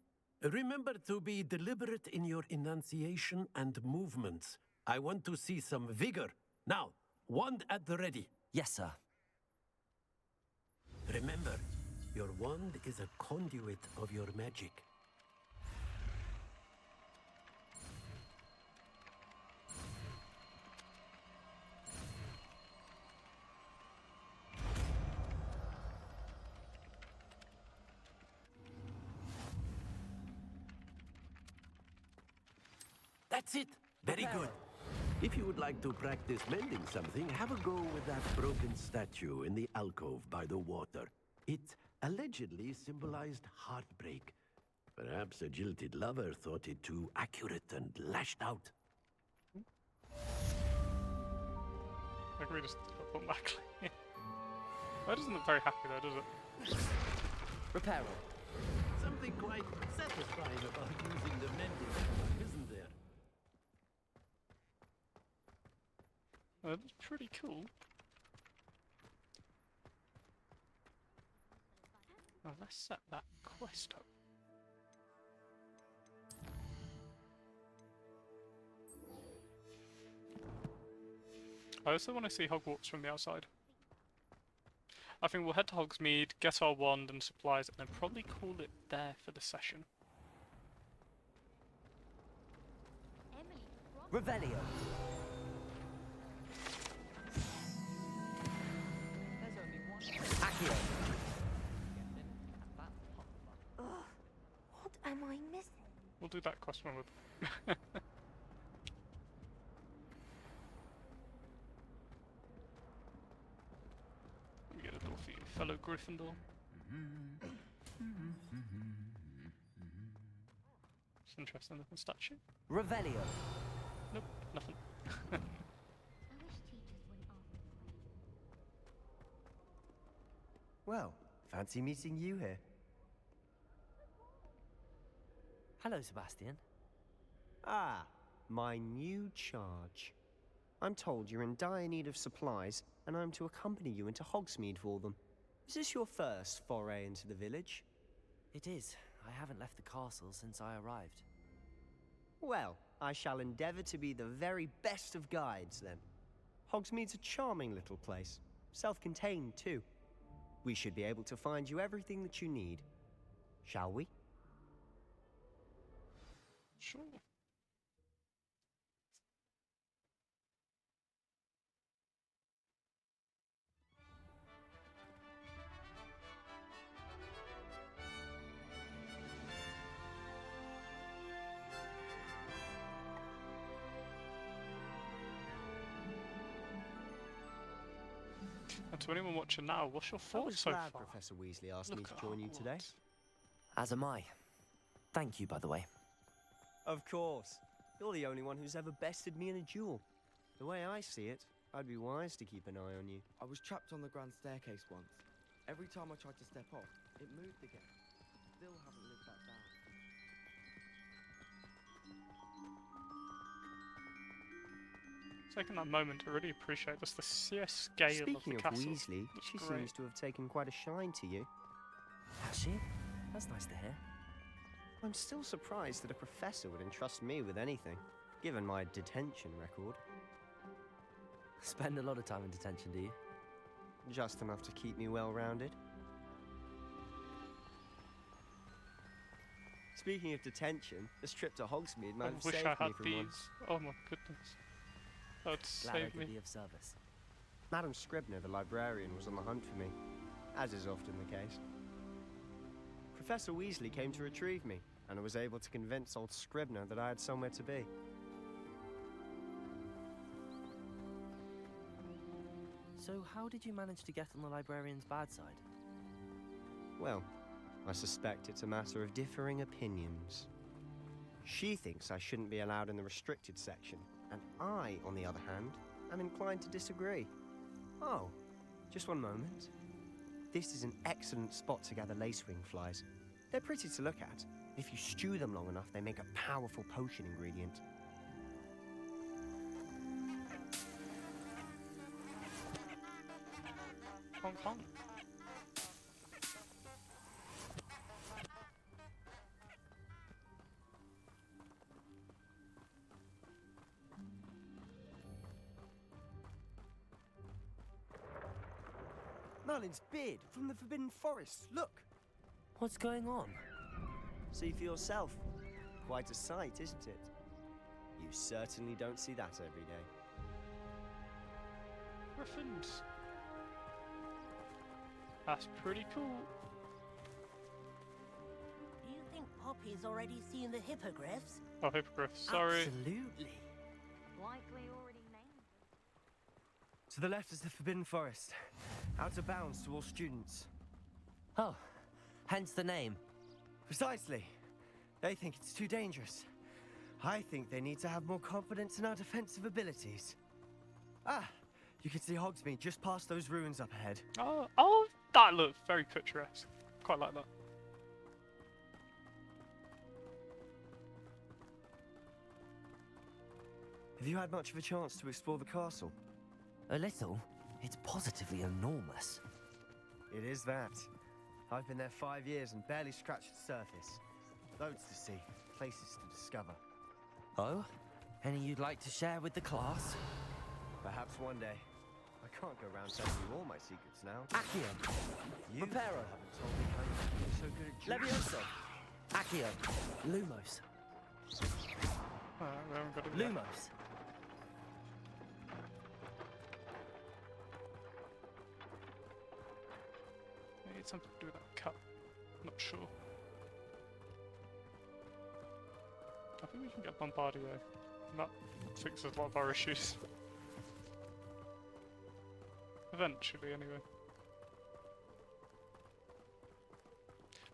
Remember to be deliberate in your enunciation and movements. I want to see some vigor. Now, wand at the ready. Yes, sir. Remember, your wand is a conduit of your magic. That's it. Very good. If you would like to practice mending something, have a go with that broken statue in the alcove by the water. It allegedly symbolized heartbreak. Perhaps a jilted lover thought it too accurate and lashed out. I can we just put back. That doesn't look very happy though, does it? Reparo. Something quite satisfying about using the mending tool, isn't there? That's pretty cool. Well, let's set that quest up. I also want to see Hogwarts from the outside. I think we'll head to Hogsmeade, get our wand and supplies, and then probably call it there for the session. Revelio. There's only one. Accio. Ugh, what am I missing? We'll do that quest one with. We get a door for you, fellow Gryffindor. It's interesting looking statue. Revelio. Nope, nothing. Well, fancy meeting you here. Hello, Sebastian. Ah, my new charge. I'm told you're in dire need of supplies, and I'm to accompany you into Hogsmeade for them. Is this your first foray into the village? It is. I haven't left the castle since I arrived. Well, I shall endeavor to be the very best of guides, then. Hogsmeade's a charming little place. Self-contained, too. We should be able to find you everything that you need. Shall we? Sure. And to anyone watching now, what's your I thoughts was so glad far? Professor Weasley asked me Look to at join you today. Hogwarts. As am I. Thank you, by the way. Of course. You're the only one who's ever bested me in a duel. The way I see it, I'd be wise to keep an eye on you. I was trapped on the grand staircase once. Every time I tried to step off, it moved again. Still haven't lived that down. Taking that moment to really appreciate just the sheer scale Speaking of the of castle. Weasley, Looks she great. seems to have taken quite a shine to you. Has she? That's nice to hear. I'm still surprised that a professor would entrust me with anything, given my detention record. Spend a lot of time in detention, do you? Just enough to keep me well-rounded. Speaking of detention, this trip to Hogsmeade might I have wish saved I me had from these. one. Oh my goodness. That would Glad I save could me. be of service. Madam Scribner, the librarian, was on the hunt for me, as is often the case. Professor Weasley came to retrieve me, and I was able to convince old Scribner that I had somewhere to be. So how did you manage to get on the librarian's bad side? Well, I suspect it's a matter of differing opinions. She thinks I shouldn't be allowed in the restricted section, and I, on the other hand, am inclined to disagree. Oh, just one moment. This is an excellent spot to gather lacewing flies. They're pretty to look at. If you stew them long enough, they make a powerful potion ingredient. Hong Kong. Merlin's beard from the Forbidden Forest. Look! What's going on? See for yourself. Quite a sight, isn't it? You certainly don't see that every day. Griffins. That's pretty cool. Do you think Poppy's already seen the hippogriffs? Oh, hippogriffs. Sorry. Absolutely. Likely already named. To the left is the Forbidden Forest. Out of bounds to all students. Oh, hence the name. Precisely. They think it's too dangerous. I think they need to have more confidence in our defensive abilities. Ah, you can see Hogsmeade just past those ruins up ahead. Oh, that looked very picturesque. Quite like that. Have you had much of a chance to explore the castle? A little. It's positively enormous. It is that. I've been there 5 years and barely scratched the surface. Loads to see, places to discover. Oh? Any you'd like to share with the class? Perhaps one day. I can't go around telling you all my secrets now. Accio. You Reparo. haven't told me how you're so good at Levioso. Accio. Lumos. Alright, we haven't got it yet. Lumos. Maybe it's something to do with that cup. Not sure. I think we can get Bombardier. That fixes a lot of our issues. Eventually, anyway.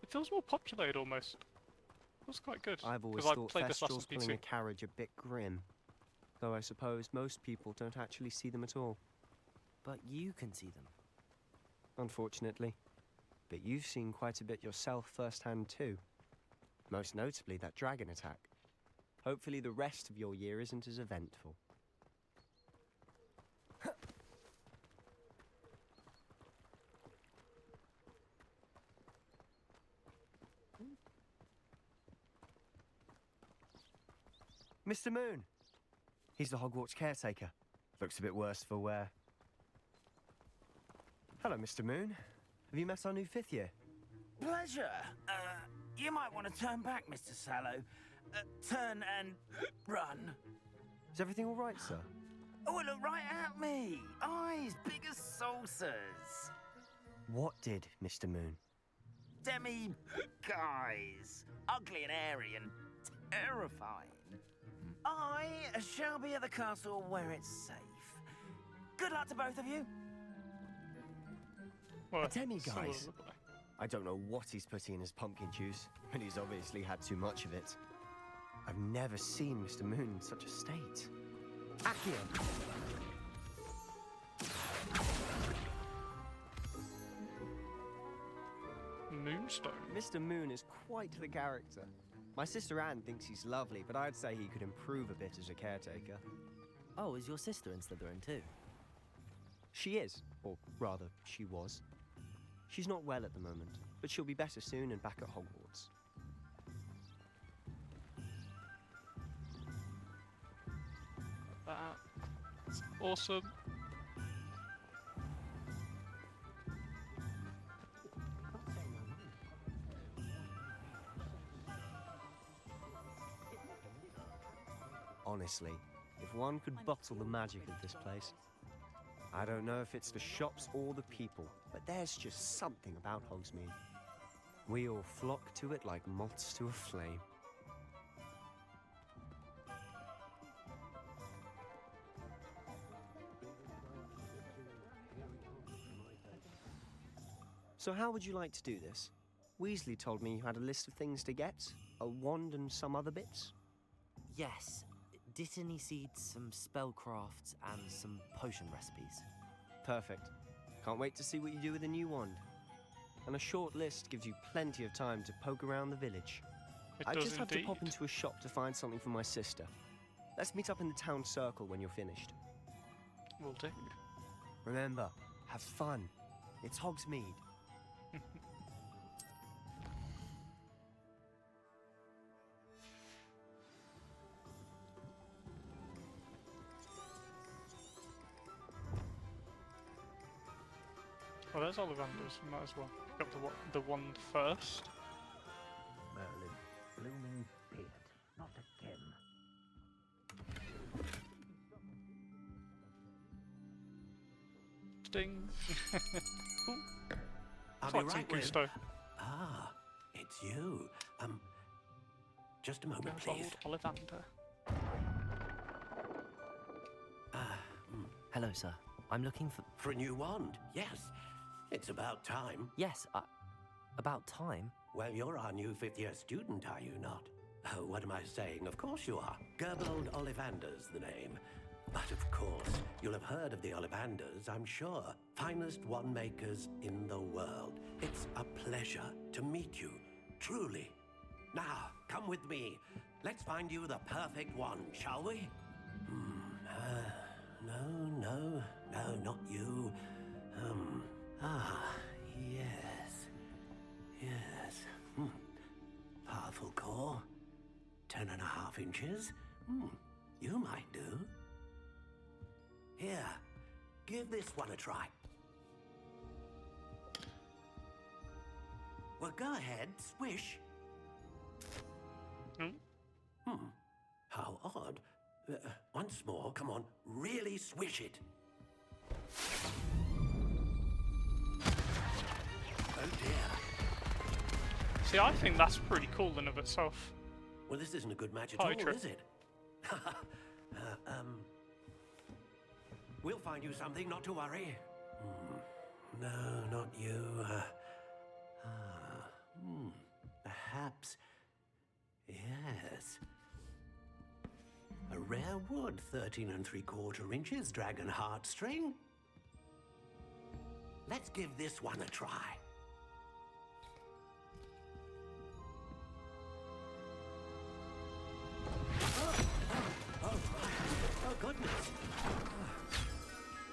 It feels more populated almost. Feels quite good. I've always 'cause I thought played this last on Thestrals pulling a PC. carriage a bit grim. Though I suppose most people don't actually see them at all. But you can see them. Unfortunately. But you've seen quite a bit yourself firsthand too. Most notably that dragon attack. Hopefully the rest of your year isn't as eventful. Mr. Moon! He's the Hogwarts caretaker. Looks a bit worse for wear. Hello, Mr. Moon. Have you met our new 5th year? Pleasure. You might want to turn back, Mr. Sallow. Turn and run. Is everything all right, sir? Oh, look right at me. Eyes big as saucers. What did, Mr. Moon? Demi guys. Ugly and airy and terrifying. I shall be at the castle where it's safe. Good luck to both of you. Well, Demi so guys. was it. I don't know what he's putting in his pumpkin juice, but he's obviously had too much of it. I've never seen Mr. Moon in such a state. Accio! Moonstone. Mr. Moon is quite the character. My sister Anne thinks he's lovely, but I'd say he could improve a bit as a caretaker. Oh, is your sister in Slytherin too? She is, or rather, she was. She's not well at the moment, but she'll be better soon and back at Hogwarts. That's awesome. Honestly, if one could bottle the magic of this place. I don't know if it's the shops or the people, but there's just something about Hogsmeade. We all flock to it like moths to a flame. So how would you like to do this? Weasley told me you had a list of things to get, a wand and some other bits. Yes. Dittany seeds, some spellcrafts, and some potion recipes. Perfect. Can't wait to see what you do with the new wand. And a short list gives you plenty of time to poke around the village. It I does just have to pop indeed. into a shop to find something for my sister. Let's meet up in the town circle when you're finished. Will do. Remember, have fun. It's Hogsmeade. Well, there's Ollivanders. Might as well pick up the wand first. Merlin, blooming beard, not again. Ding. Ooh. I'll It's be like some right with. Gusto. Ah, it's you. Just a moment, There's please. old Ollivander. Hello, sir. I'm looking for... For a new wand, yes. It's about time. Yes, about time? Well, you're our new 5th year student, are you not? Oh, what am I saying? Of course you are. Gerbold Ollivander's the name. But of course, you'll have heard of the Ollivanders, I'm sure. Finest wand makers in the world. It's a pleasure to meet you, truly. Now, come with me. Let's find you the perfect wand, shall we? No, not you. Yes. Powerful core. 10.5 inches. You might do. Here, give this one a try. Well, go ahead, swish. How odd. Once more, come on, really swish it. Oh dear. See, I think that's pretty cool in of itself. Well, this isn't a good match at Party all, trick. is it? We'll find you something, not to worry. No, not you. Perhaps. Yes. A rare wood, 13 3/4 inches, dragon heartstring. Let's give this one a try. Oh, goodness.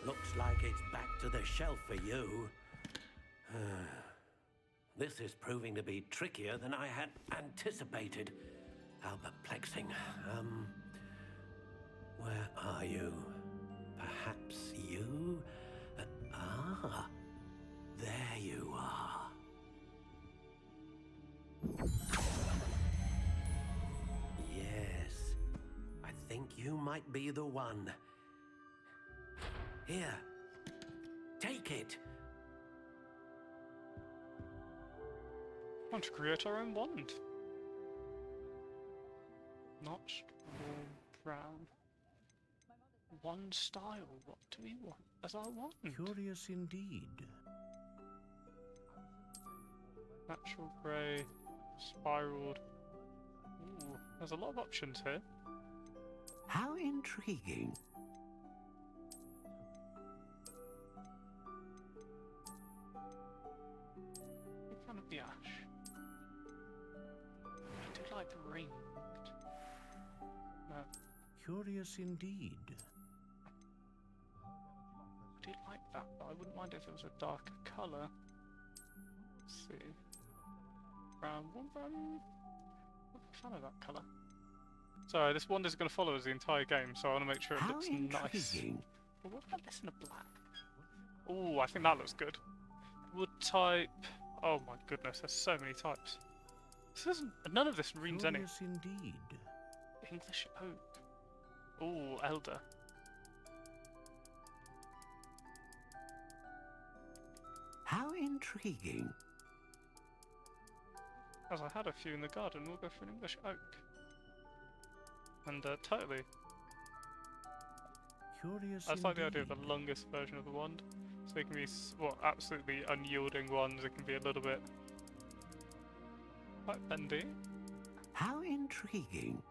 Looks like it's back to the shelf for you. This is proving to be trickier than I had anticipated. How perplexing. Where are you? Perhaps you? There you are. Yes, I think you might be the one. Here, take it. I want to create our own wand. Notched, warm, brown. One style. What do we want as our wand? Curious indeed. Natural grey, spiraled. Ooh, there's a lot of options here. How intriguing. Big fan of the ash. I do like the ringed. No. Curious indeed. I do like that, but I wouldn't mind if it was a darker colour. Let's see. Brown, one brown. I'm a fan of that colour. Sorry, this wand is going to follow us the entire game, so I want to make sure it looks nice. But what about this in a black? Oh, I think that looks good. Wood type. Oh my goodness, there's so many types. This isn't. None of this reads any. Curious indeed. English oak. Oh, elder. How intriguing. As I had a few in the garden, we'll go for an English oak. And totally. Curious I just like the indeed. idea of the longest version of the wand. So they can be, absolutely unyielding ones. It can be a little bit quite bendy. How intriguing.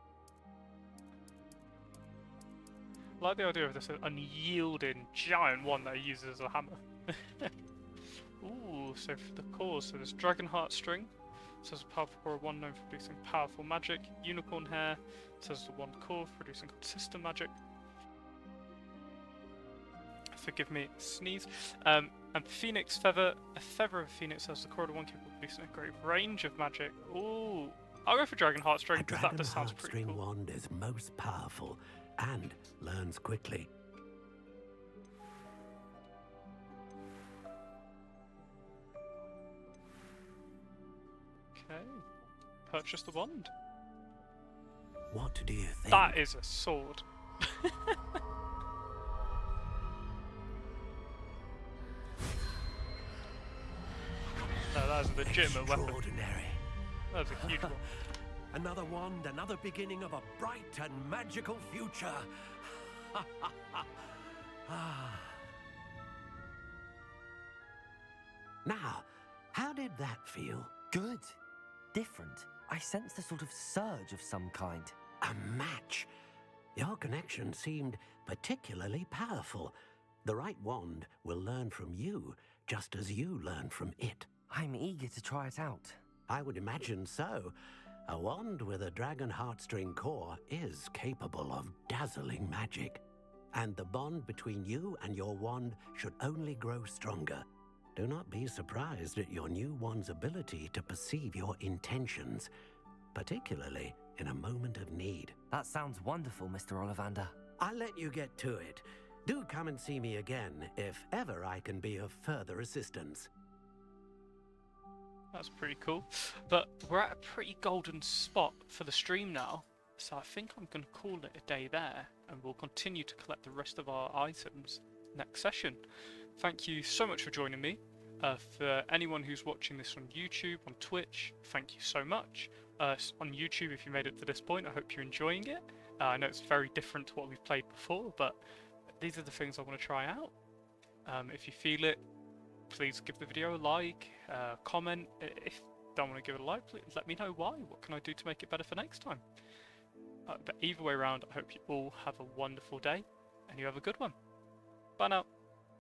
I like the idea of this unyielding giant one that he uses as a hammer. Ooh, so for the cores, so there's Dragon Heartstring. Says a powerful core of one known for producing powerful magic. Unicorn Hair says the one core for producing consistent magic. Forgive me, sneeze. And Phoenix Feather. A feather of a phoenix has the core of one capable of producing a great range of magic. Ooh, I'll go for Dragon Heartstring because that does sound pretty cool. Dragon Heartstring wand is most powerful and learns quickly. Okay, purchase the wand. What do you think? That is a sword. No, that is a legitimate weapon. Extraordinary. That's a huge one. Another wand, another beginning of a bright and magical future. Now, how did that feel? Good. Different. I sensed a sort of surge of some kind. A match. Your connection seemed particularly powerful. The right wand will learn from you, just as you learn from it. I'm eager to try it out. I would imagine so. A wand with a dragon heartstring core is capable of dazzling magic. And the bond between you and your wand should only grow stronger. Do not be surprised at your new wand's ability to perceive your intentions, particularly in a moment of need. That sounds wonderful, Mr. Ollivander. I'll let you get to it. Do come and see me again if ever I can be of further assistance. That's pretty cool. But we're at a pretty golden spot for the stream now. So I think I'm going to call it a day there, and we'll continue to collect the rest of our items next session. Thank you so much for joining me. For anyone who's watching this on YouTube, on Twitch, thank you so much. On YouTube, if you made it to this point, I hope you're enjoying it. I know it's very different to what we've played before, but these are the things I want to try out. If you feel it, please give the video a like, comment. If you don't want to give it a like, please let me know why. What can I do to make it better for next time? But either way around, I hope you all have a wonderful day, and you have a good one. Bye now.